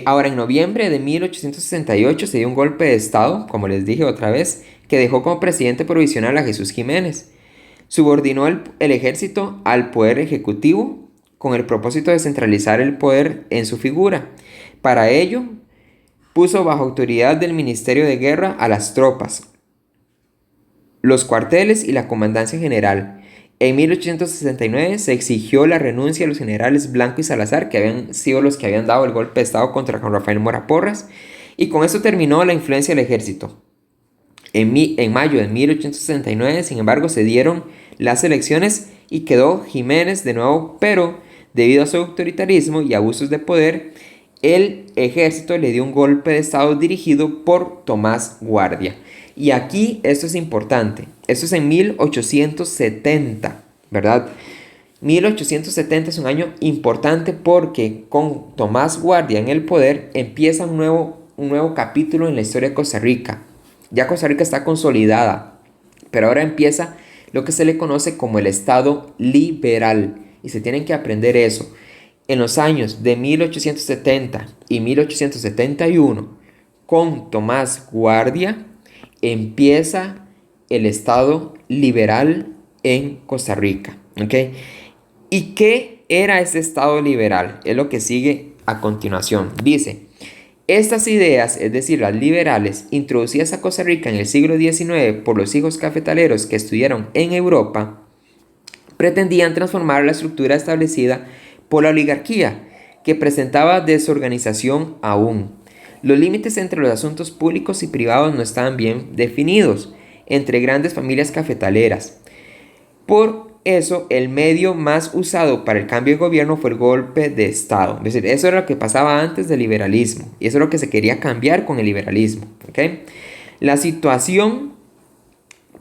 Ahora, en noviembre de 1868 se dio un golpe de estado, como les dije otra vez, que dejó como presidente provisional a Jesús Jiménez. Subordinó el ejército al poder ejecutivo con el propósito de centralizar el poder en su figura. Para ello, puso bajo autoridad del Ministerio de Guerra a las tropas, los cuarteles y la comandancia general. En 1869 se exigió la renuncia de los generales Blanco y Salazar, que habían sido los que habían dado el golpe de estado contra Juan Rafael Mora Porras, y con esto terminó la influencia del ejército. En mayo de 1869, sin embargo, se dieron las elecciones y quedó Jiménez de nuevo, pero debido a su autoritarismo y abusos de poder, el ejército le dio un golpe de estado dirigido por Tomás Guardia. Y aquí esto es importante, esto es en 1870, ¿verdad? 1870 es un año importante porque con Tomás Guardia en el poder empieza un nuevo capítulo en la historia de Costa Rica. Ya Costa Rica está consolidada, pero ahora empieza lo que se le conoce como el Estado liberal, y se tienen que aprender eso. En los años de 1870 y 1871, con Tomás Guardia, empieza el Estado liberal en Costa Rica. ¿Ok? ¿Y qué era ese Estado liberal? Es lo que sigue a continuación. Dice, estas ideas, es decir, las liberales, introducidas a Costa Rica en el siglo XIX por los hijos cafetaleros que estudiaron en Europa, pretendían transformar la estructura establecida por la oligarquía, que presentaba desorganización aún. Los límites entre los asuntos públicos y privados no estaban bien definidos entre grandes familias cafetaleras. Por eso, el medio más usado para el cambio de gobierno fue el golpe de estado. Es decir, eso era lo que pasaba antes del liberalismo, y eso es lo que se quería cambiar con el liberalismo. ¿Okay? La situación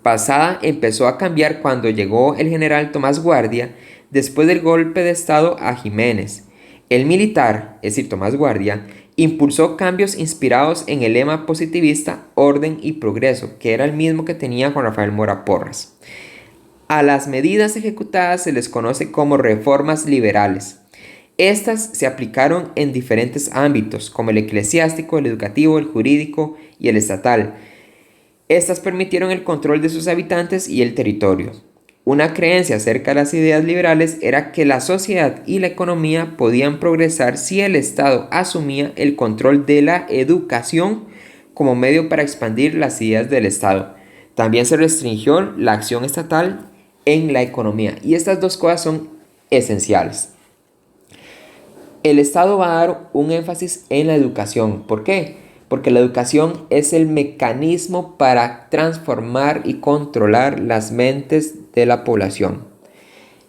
pasada empezó a cambiar cuando llegó el general Tomás Guardia después del golpe de estado a Jiménez. El militar, es decir, Tomás Guardia, impulsó cambios inspirados en el lema positivista orden y progreso, que era el mismo que tenía Juan Rafael Mora Porras. A las medidas ejecutadas se les conoce como reformas liberales. Estas se aplicaron en diferentes ámbitos, como el eclesiástico, el educativo, el jurídico y el estatal. Estas permitieron el control de sus habitantes y el territorio. Una creencia acerca de las ideas liberales era que la sociedad y la economía podían progresar si el Estado asumía el control de la educación como medio para expandir las ideas del Estado. También se restringió la acción estatal en la economía. Y estas dos cosas son esenciales. El Estado va a dar un énfasis en la educación. ¿Por qué? Porque la educación es el mecanismo para transformar y controlar las mentes de la población.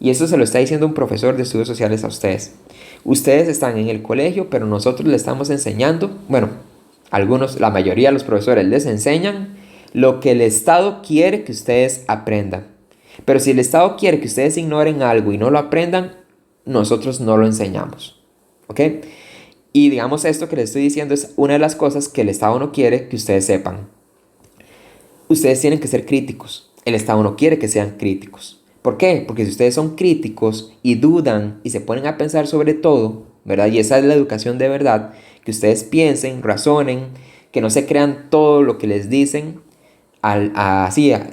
Y eso se lo está diciendo un profesor de estudios sociales a ustedes. Ustedes están en el colegio, pero nosotros les estamos enseñando, bueno, algunos, la mayoría de los profesores les enseñan lo que el Estado quiere que ustedes aprendan. Pero si el Estado quiere que ustedes ignoren algo y no lo aprendan, nosotros no lo enseñamos. ¿Ok? Y digamos, esto que les estoy diciendo es una de las cosas que el Estado no quiere que ustedes sepan. Ustedes tienen que ser críticos. El Estado no quiere que sean críticos. ¿Por qué? Porque si ustedes son críticos y dudan y se ponen a pensar sobre todo, ¿verdad? Y esa es la educación de verdad, que ustedes piensen, razonen, que no se crean todo lo que les dicen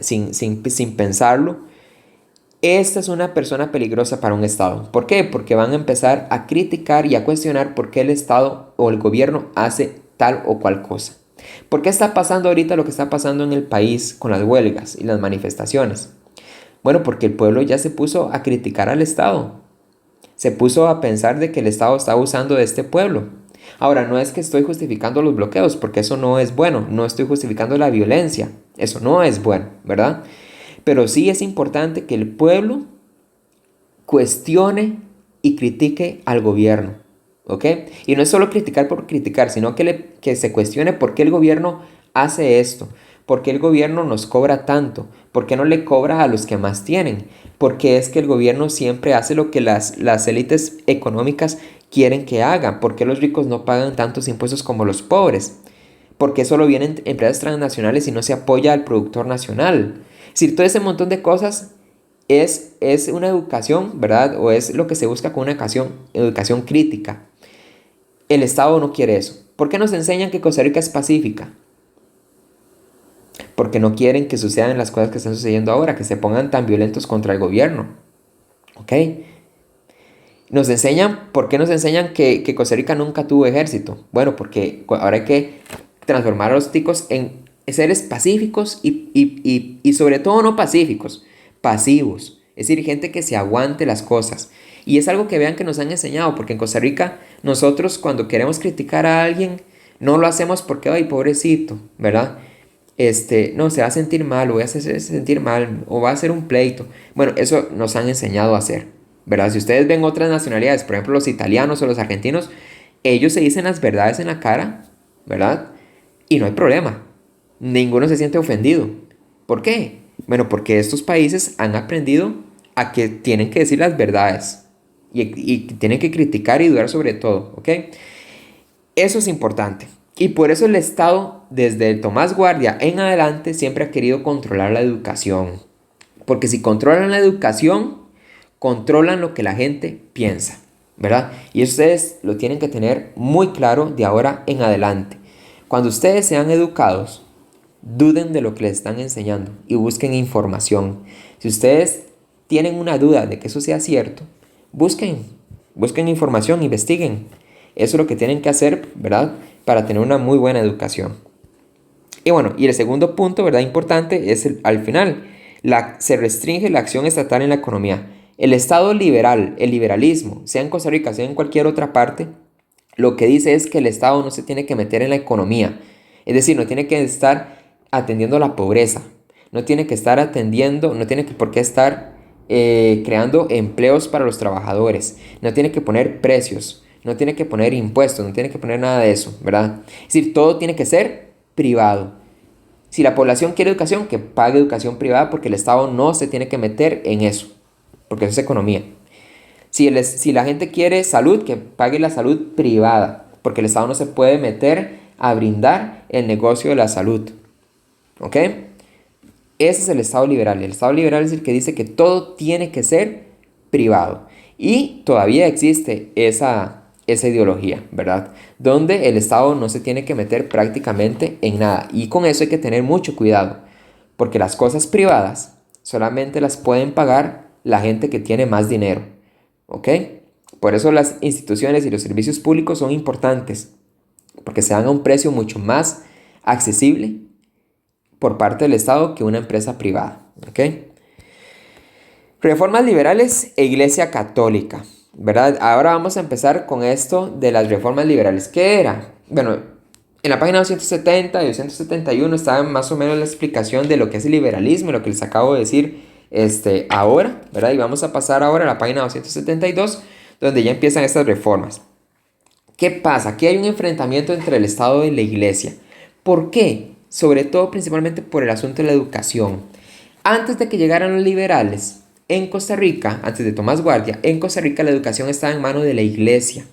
sin pensarlo. Esta es una persona peligrosa para un Estado. ¿Por qué? Porque van a empezar a criticar y a cuestionar por qué el Estado o el gobierno hace tal o cual cosa. ¿Por qué está pasando ahorita lo que está pasando en el país con las huelgas y las manifestaciones? Bueno, porque el pueblo ya se puso a criticar al Estado. Se puso a pensar de que el Estado está abusando de este pueblo. Ahora, no es que estoy justificando los bloqueos, porque eso no es bueno. No estoy justificando la violencia. Eso no es bueno, ¿verdad? Pero sí es importante que el pueblo cuestione y critique al gobierno, ¿ok? Y no es solo criticar por criticar, sino que se cuestione por qué el gobierno hace esto, por qué el gobierno nos cobra tanto, por qué no le cobra a los que más tienen, por qué es que el gobierno siempre hace lo que las élites económicas quieren que hagan, por qué los ricos no pagan tantos impuestos como los pobres, por qué solo vienen empresas transnacionales y no se apoya al productor nacional. Es decir, todo ese montón de cosas es una educación, ¿verdad? O es lo que se busca con una educación crítica. El Estado no quiere eso. ¿Por qué nos enseñan que Costa Rica es pacífica? Porque no quieren que sucedan las cosas que están sucediendo ahora, que se pongan tan violentos contra el gobierno. ¿Ok? ¿Por qué nos enseñan que Costa Rica nunca tuvo ejército? Bueno, porque ahora hay que transformar a los ticos en seres pacíficos y sobre todo no pacíficos, pasivos. Es decir, gente que se aguante las cosas. Y es algo que vean que nos han enseñado, porque en Costa Rica nosotros cuando queremos criticar a alguien, no lo hacemos porque, ay, pobrecito, ¿verdad? No, se va a sentir mal, o voy a hacer sentir mal, o va a ser un pleito. Bueno, eso nos han enseñado a hacer, ¿verdad? Si ustedes ven otras nacionalidades, por ejemplo los italianos o los argentinos, ellos se dicen las verdades en la cara, ¿verdad? Y no hay problema. Ninguno se siente ofendido. ¿Por qué? Bueno, porque estos países han aprendido a que tienen que decir las verdades y tienen que criticar y dudar sobre todo, ¿ok? Eso es importante. Y por eso el Estado, desde Tomás Guardia en adelante, siempre ha querido controlar la educación. Porque si controlan la educación, controlan lo que la gente piensa, ¿verdad? Y ustedes lo tienen que tener muy claro de ahora en adelante. Cuando ustedes sean educados, duden de lo que les están enseñando y busquen información. Si ustedes tienen una duda de que eso sea cierto, busquen información, investiguen. Eso es lo que tienen que hacer, ¿verdad? Para tener una muy buena educación. Y bueno, y el segundo punto, ¿verdad? Importante es al final, se restringe la acción estatal en la economía. El Estado liberal, el liberalismo, sea en Costa Rica, sea en cualquier otra parte, lo que dice es que el Estado no se tiene que meter en la economía. Es decir, no tiene que estar atendiendo la pobreza. No tiene que estar atendiendo, no tiene por qué estar creando empleos para los trabajadores. No tiene que poner precios. No tiene que poner impuestos. No tiene que poner nada de eso, ¿verdad? Es decir, todo tiene que ser privado. Si la población quiere educación, que pague educación privada porque el Estado no se tiene que meter en eso. Porque eso es economía. Si la gente quiere salud, que pague la salud privada, porque el Estado no se puede meter a brindar el negocio de la salud. ¿Ok? Ese es el Estado liberal. El Estado liberal es el que dice que todo tiene que ser privado. Y todavía existe esa ideología, ¿verdad? Donde el Estado no se tiene que meter prácticamente en nada. Y con eso hay que tener mucho cuidado, porque las cosas privadas solamente las pueden pagar la gente que tiene más dinero. ¿Ok? Por eso las instituciones y los servicios públicos son importantes, porque se dan a un precio mucho más accesible por parte del Estado que una empresa privada. ¿Ok? Reformas liberales e Iglesia Católica, ¿verdad? Ahora vamos a empezar con esto de las reformas liberales. ¿Qué era? Bueno, en la página 270 y 271 está más o menos la explicación de lo que es el liberalismo, lo que les acabo de decir ahora, ¿verdad? Y vamos a pasar ahora a la página 272, donde ya empiezan estas reformas. ¿Qué pasa? Aquí hay un enfrentamiento entre el Estado y la Iglesia. ¿Por qué? Sobre todo, principalmente por el asunto de la educación. Antes de que llegaran los liberales, en Costa Rica, antes de Tomás Guardia, en Costa Rica la educación estaba en manos de la Iglesia.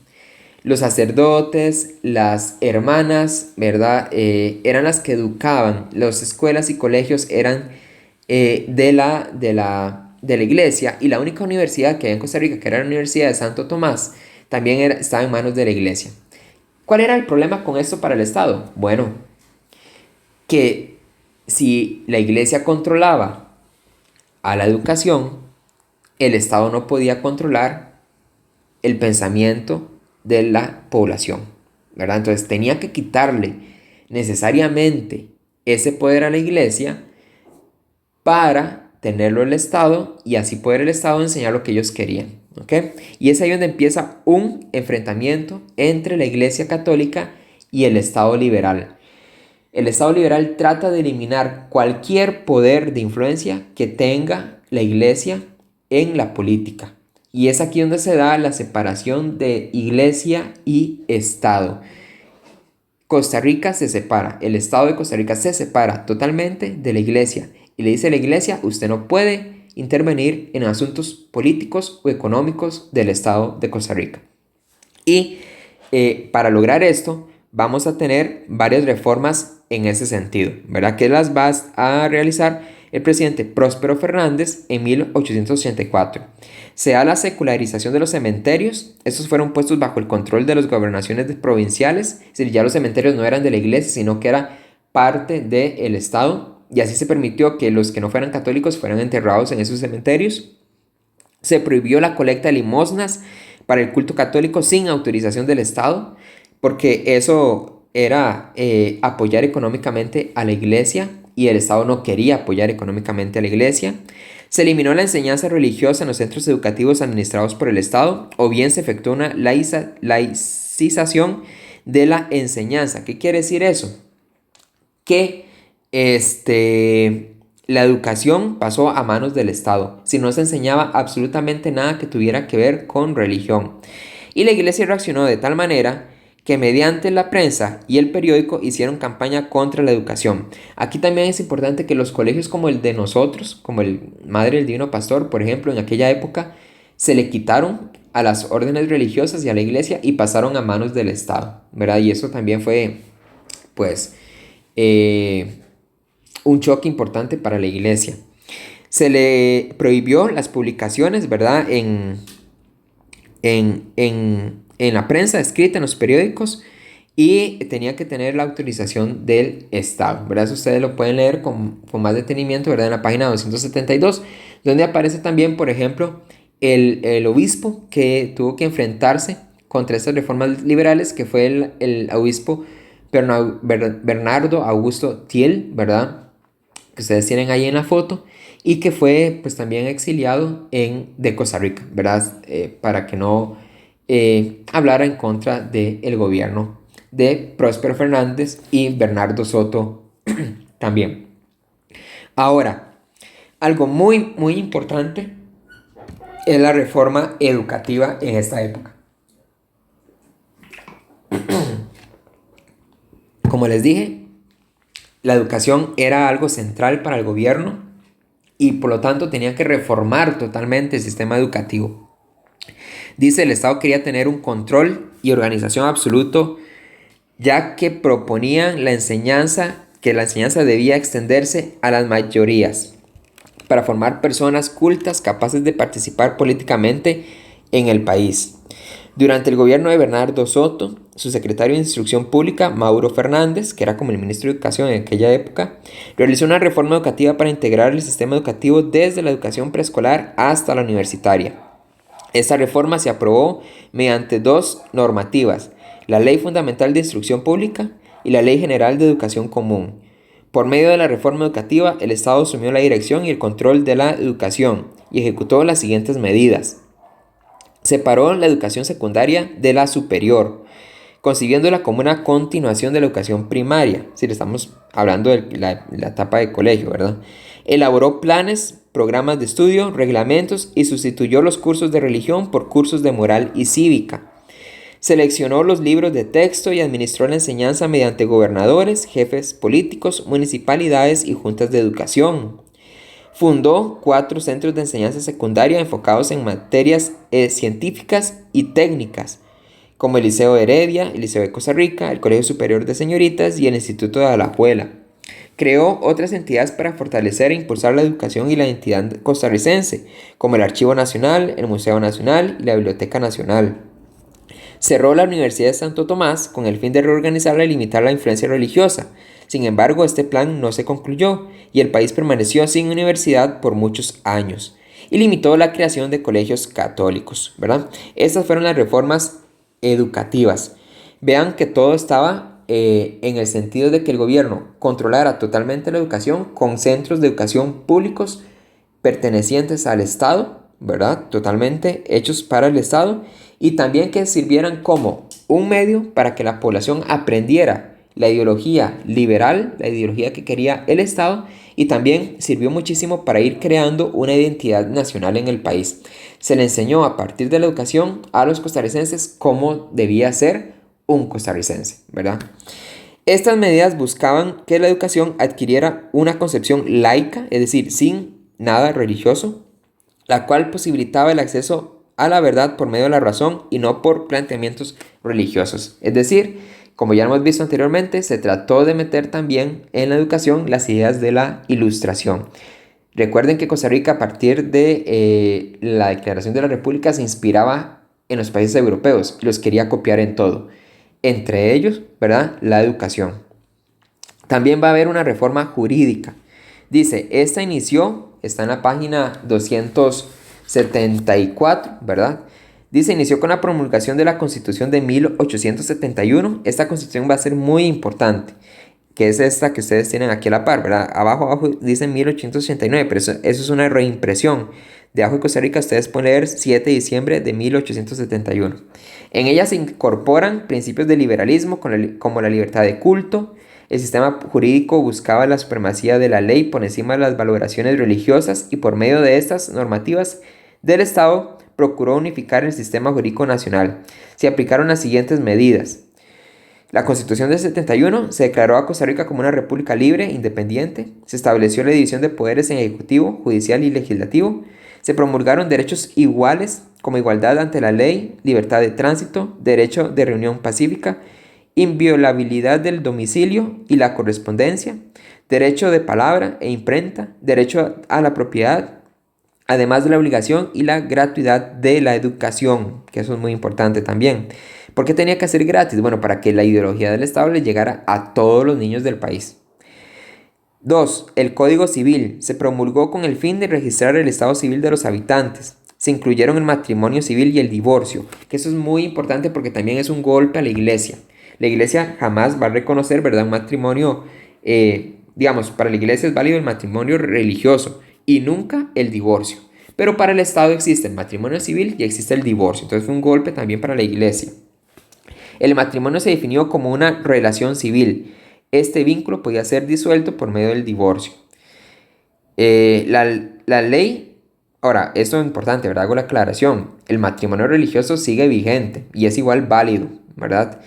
Los sacerdotes, las hermanas, ¿verdad? Eran las que educaban. Las escuelas y colegios eran de la Iglesia. Y la única universidad que había en Costa Rica, que era la Universidad de Santo Tomás, también estaba en manos de la iglesia. ¿Cuál era el problema con esto para el Estado? Bueno, que si la iglesia controlaba a la educación, el Estado no podía controlar el pensamiento de la población, ¿verdad? Entonces tenía que quitarle necesariamente ese poder a la iglesia para tenerlo el Estado y así poder el Estado enseñar lo que ellos querían, ¿ok? Y es ahí donde empieza un enfrentamiento entre la iglesia católica y el Estado liberal. El Estado liberal trata de eliminar cualquier poder de influencia que tenga la iglesia en la política. Y es aquí donde se da la separación de iglesia y Estado. Costa Rica se separa, el Estado de Costa Rica se separa totalmente de la iglesia. Y le dice a la iglesia, usted no puede intervenir en asuntos políticos o económicos del Estado de Costa Rica. Y para lograr esto, vamos a tener varias reformas en ese sentido, ¿verdad? Que las va a realizar el presidente Próspero Fernández en 1884. Se da la secularización de los cementerios. Estos fueron puestos bajo el control de las gobernaciones provinciales. Es decir, ya los cementerios no eran de la iglesia, sino que era parte del Estado. Y así se permitió que los que no fueran católicos fueran enterrados en esos cementerios. Se prohibió la colecta de limosnas para el culto católico sin autorización del Estado, porque eso era apoyar económicamente a la iglesia y el Estado no quería apoyar económicamente a la iglesia. Se eliminó la enseñanza religiosa en los centros educativos administrados por el Estado, o bien se efectuó una laicización de la enseñanza. ¿Qué quiere decir eso? Que la educación pasó a manos del Estado, si no se enseñaba absolutamente nada que tuviera que ver con religión. Y la iglesia reaccionó de tal manera que mediante la prensa y el periódico hicieron campaña contra la educación. Aquí también es importante que los colegios como el de nosotros, como el Madre del Divino Pastor, por ejemplo, en aquella época, se le quitaron a las órdenes religiosas y a la iglesia y pasaron a manos del Estado, ¿verdad? Y eso también fue, pues, un choque importante para la iglesia. Se le prohibió las publicaciones, ¿verdad? En la prensa escrita, en los periódicos, y tenía que tener la autorización del Estado, ¿verdad? Eso ustedes lo pueden leer con más detenimiento, ¿verdad? En la página 272, donde aparece también, por ejemplo, el obispo que tuvo que enfrentarse contra estas reformas liberales, que fue el obispo Bernardo Augusto Thiel, ¿verdad? Que ustedes tienen ahí en la foto, y que fue pues también exiliado de Costa Rica, ¿verdad? Para que no hablara en contra del gobierno de Próspero Fernández y Bernardo Soto también. Ahora, algo muy, muy importante es la reforma educativa en esta época. Como les dije, la educación era algo central para el gobierno y por lo tanto tenía que reformar totalmente el sistema educativo. Dice, el Estado quería tener un control y organización absoluto, ya que proponían que la enseñanza debía extenderse a las mayorías para formar personas cultas capaces de participar políticamente en el país. Durante el gobierno de Bernardo Soto, su secretario de Instrucción Pública, Mauro Fernández, que era como el ministro de Educación en aquella época, realizó una reforma educativa para integrar el sistema educativo desde la educación preescolar hasta la universitaria. Esta reforma se aprobó mediante dos normativas, la Ley Fundamental de Instrucción Pública y la Ley General de Educación Común. Por medio de la reforma educativa, el Estado asumió la dirección y el control de la educación y ejecutó las siguientes medidas. Separó la educación secundaria de la superior, concibiéndola como una continuación de la educación primaria, si le estamos hablando de la etapa de colegio, ¿verdad? Elaboró planes, programas de estudio, reglamentos y sustituyó los cursos de religión por cursos de moral y cívica. Seleccionó los libros de texto y administró la enseñanza mediante gobernadores, jefes políticos, municipalidades y juntas de educación. Fundó 4 centros de enseñanza secundaria enfocados en materias científicas y técnicas, como el Liceo de Heredia, el Liceo de Costa Rica, el Colegio Superior de Señoritas y el Instituto de Alajuela. Creó otras entidades para fortalecer e impulsar la educación y la identidad costarricense, como el Archivo Nacional, el Museo Nacional y la Biblioteca Nacional. Cerró la Universidad de Santo Tomás con el fin de reorganizarla y limitar la influencia religiosa. Sin embargo, este plan no se concluyó y el país permaneció sin universidad por muchos años y limitó la creación de colegios católicos, ¿verdad? Estas fueron las reformas educativas. Vean que todo estaba en el sentido de que el gobierno controlara totalmente la educación con centros de educación públicos pertenecientes al Estado, ¿verdad? Totalmente hechos para el Estado y también que sirvieran como un medio para que la población aprendiera la ideología liberal, la ideología que quería el Estado, y también sirvió muchísimo para ir creando una identidad nacional en el país. Se le enseñó a partir de la educación a los costarricenses cómo debía ser un costarricense, ¿verdad? Estas medidas buscaban que la educación adquiriera una concepción laica, es decir, sin nada religioso, la cual posibilitaba el acceso a la verdad por medio de la razón y no por planteamientos religiosos. Es decir, como ya hemos visto anteriormente, se trató de meter también en la educación las ideas de la Ilustración. Recuerden que Costa Rica a partir de la Declaración de la República se inspiraba en los países europeos y los quería copiar en todo. Entre ellos, ¿verdad? La educación. También va a haber una reforma jurídica. Dice, esta inició, está en la página 274, ¿verdad? Dice, inició con la promulgación de la Constitución de 1871. Esta Constitución va a ser muy importante, que es esta que ustedes tienen aquí a la par, ¿verdad? Abajo dice 1889, pero eso es una reimpresión. Debajo de Costa Rica ustedes pueden leer 7 de diciembre de 1871. En ella se incorporan principios de liberalismo como la libertad de culto. El sistema jurídico buscaba la supremacía de la ley por encima de las valoraciones religiosas y por medio de estas normativas del Estado procuró unificar el sistema jurídico nacional. Se aplicaron las siguientes medidas. La Constitución del 71 se declaró a Costa Rica como una república libre e independiente. Se estableció la división de poderes en ejecutivo, judicial y legislativo. Se promulgaron derechos iguales como igualdad ante la ley, libertad de tránsito, derecho de reunión pacífica, inviolabilidad del domicilio y la correspondencia, derecho de palabra e imprenta, derecho a la propiedad, además de la obligación y la gratuidad de la educación, que eso es muy importante también. ¿Por qué tenía que ser gratis? Bueno, para que la ideología del Estado le llegara a todos los niños del país. 2. El Código Civil se promulgó con el fin de registrar el estado civil de los habitantes. Se incluyeron el matrimonio civil y el divorcio, que eso es muy importante porque también es un golpe a la iglesia. La iglesia jamás va a reconocer, ¿verdad?, un matrimonio, digamos, para la iglesia es válido el matrimonio religioso y nunca el divorcio. Pero para el Estado existe el matrimonio civil y existe el divorcio. Entonces fue un golpe también para la iglesia. El matrimonio se definió como una relación civil. Este vínculo podía ser disuelto por medio del divorcio. La ley, ahora, esto es importante, ¿verdad? Hago la aclaración. El matrimonio religioso sigue vigente y es igual válido, ¿verdad?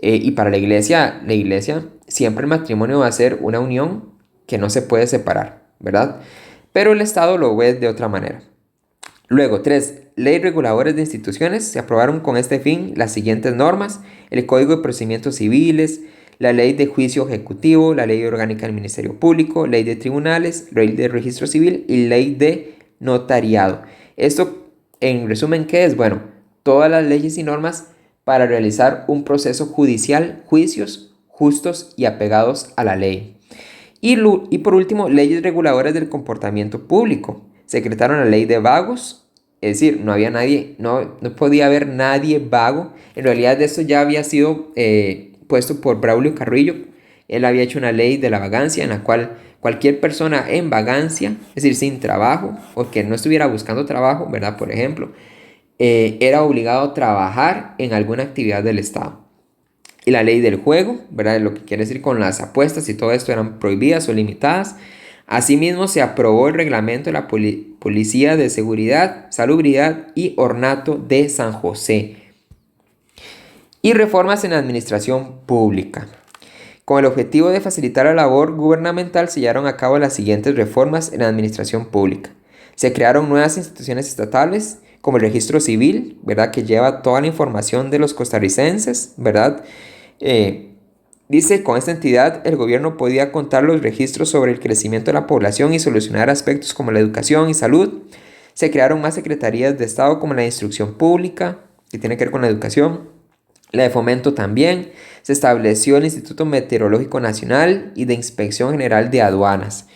Y para la iglesia siempre el matrimonio va a ser una unión que no se puede separar, ¿verdad? Pero el Estado lo ve de otra manera. Luego, 3. Ley reguladores de instituciones. Se aprobaron con este fin las siguientes normas: el Código de Procedimientos Civiles, la Ley de Juicio Ejecutivo, la Ley Orgánica del Ministerio Público, Ley de Tribunales, Ley de Registro Civil y Ley de Notariado. Esto, en resumen, ¿qué es? Bueno, todas las leyes y normas para realizar un proceso judicial, juicios justos y apegados a la ley. Y por último, leyes reguladoras del comportamiento público. Se decretaron la ley de vagos, es decir, no había nadie, no podía haber nadie vago. En realidad esto ya había sido puesto por Braulio Carrillo. Él había hecho una ley de la vagancia en la cual cualquier persona en vagancia, es decir, sin trabajo, o que no estuviera buscando trabajo, ¿verdad? Por ejemplo, era obligado a trabajar en alguna actividad del Estado. Y la ley del juego, ¿verdad? Lo que quiere decir con las apuestas y todo esto eran prohibidas o limitadas. Asimismo, se aprobó el reglamento de la Policía de Seguridad, Salubridad y Ornato de San José. Y reformas en la administración pública. Con el objetivo de facilitar la labor gubernamental, se llevaron a cabo las siguientes reformas en la administración pública. Se crearon nuevas instituciones estatales, como el registro civil, ¿verdad?, que lleva toda la información de los costarricenses, ¿verdad? Dice, con esta entidad el gobierno podía contar los registros sobre el crecimiento de la población y solucionar aspectos como la educación y salud. Se crearon más secretarías de Estado como la instrucción pública, que tiene que ver con la educación, La de Fomento también. Se estableció el Instituto Meteorológico Nacional y de Inspección General de Aduanas.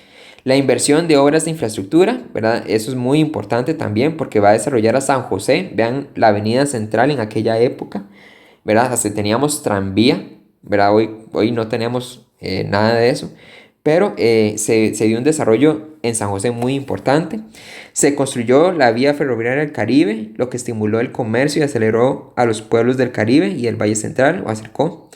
La inversión de obras de infraestructura, ¿verdad? Eso es muy importante también porque va a desarrollar a San José. Vean la avenida central en aquella época, ¿verdad? Hasta teníamos tranvía, ¿verdad? Hoy no tenemos nada de eso, pero se dio un desarrollo en San José muy importante. Se construyó la vía ferroviaria del Caribe, lo que estimuló el comercio y aceleró a los pueblos del Caribe y el Valle Central, o acercó,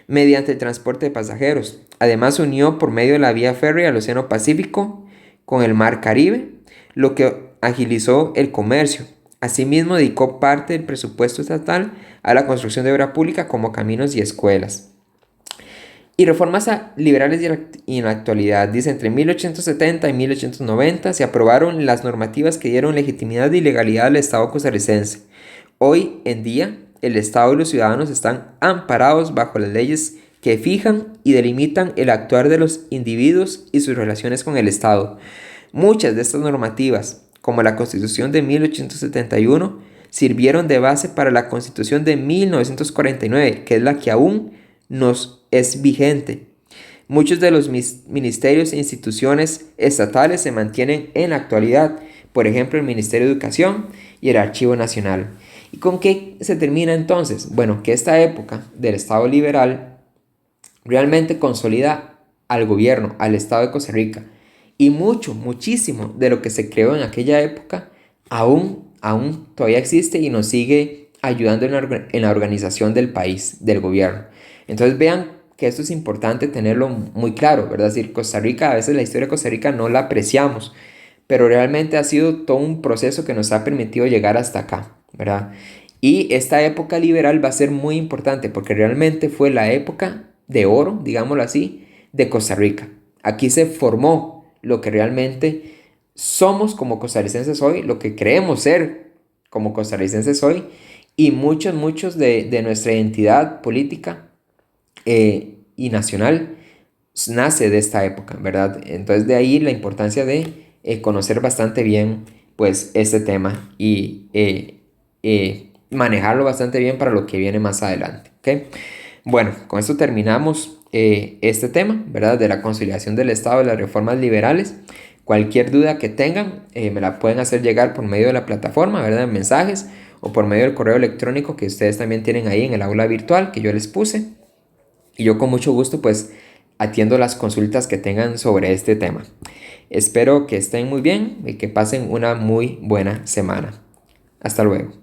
mediante el transporte de pasajeros. Además, se unió por medio de la vía férrea al Océano Pacífico con el Mar Caribe, lo que agilizó el comercio. Asimismo, dedicó parte del presupuesto estatal a la construcción de obra pública como caminos y escuelas. Y reformas liberales y en la actualidad, dice, entre 1870 y 1890 se aprobaron las normativas que dieron legitimidad y legalidad al Estado costarricense. Hoy en día, el Estado y los ciudadanos están amparados bajo las leyes que fijan y delimitan el actuar de los individuos y sus relaciones con el Estado. Muchas de estas normativas, como la Constitución de 1871, sirvieron de base para la Constitución de 1949, que es la que aún nos es vigente. Muchos de los ministerios e instituciones estatales se mantienen en la actualidad, por ejemplo el Ministerio de Educación y el Archivo Nacional. ¿Y con qué se termina entonces? Bueno, que esta época del Estado liberal realmente consolida al gobierno, al Estado de Costa Rica. Y muchísimo de lo que se creó en aquella época aún todavía existe y nos sigue ayudando en la organización del país, del gobierno. Entonces vean que esto es importante tenerlo muy claro, ¿verdad? Es decir, Costa Rica, a veces la historia de Costa Rica no la apreciamos, pero realmente ha sido todo un proceso que nos ha permitido llegar hasta acá, ¿verdad? Y esta época liberal va a ser muy importante porque realmente fue la época de oro, digámoslo así, de Costa Rica. Aquí se formó lo que realmente somos como costarricenses hoy, lo que creemos ser como costarricenses hoy, y muchos de nuestra identidad política y nacional nace de esta época, ¿verdad? Entonces de ahí la importancia de conocer bastante bien pues este tema y manejarlo bastante bien para lo que viene más adelante, ¿ok? Bueno, con esto terminamos este tema, ¿verdad? De la conciliación del Estado y las reformas liberales. Cualquier duda que tengan, me la pueden hacer llegar por medio de la plataforma, ¿verdad? En mensajes o por medio del correo electrónico que ustedes también tienen ahí en el aula virtual que yo les puse. Y yo con mucho gusto pues atiendo las consultas que tengan sobre este tema. Espero que estén muy bien y que pasen una muy buena semana. Hasta luego.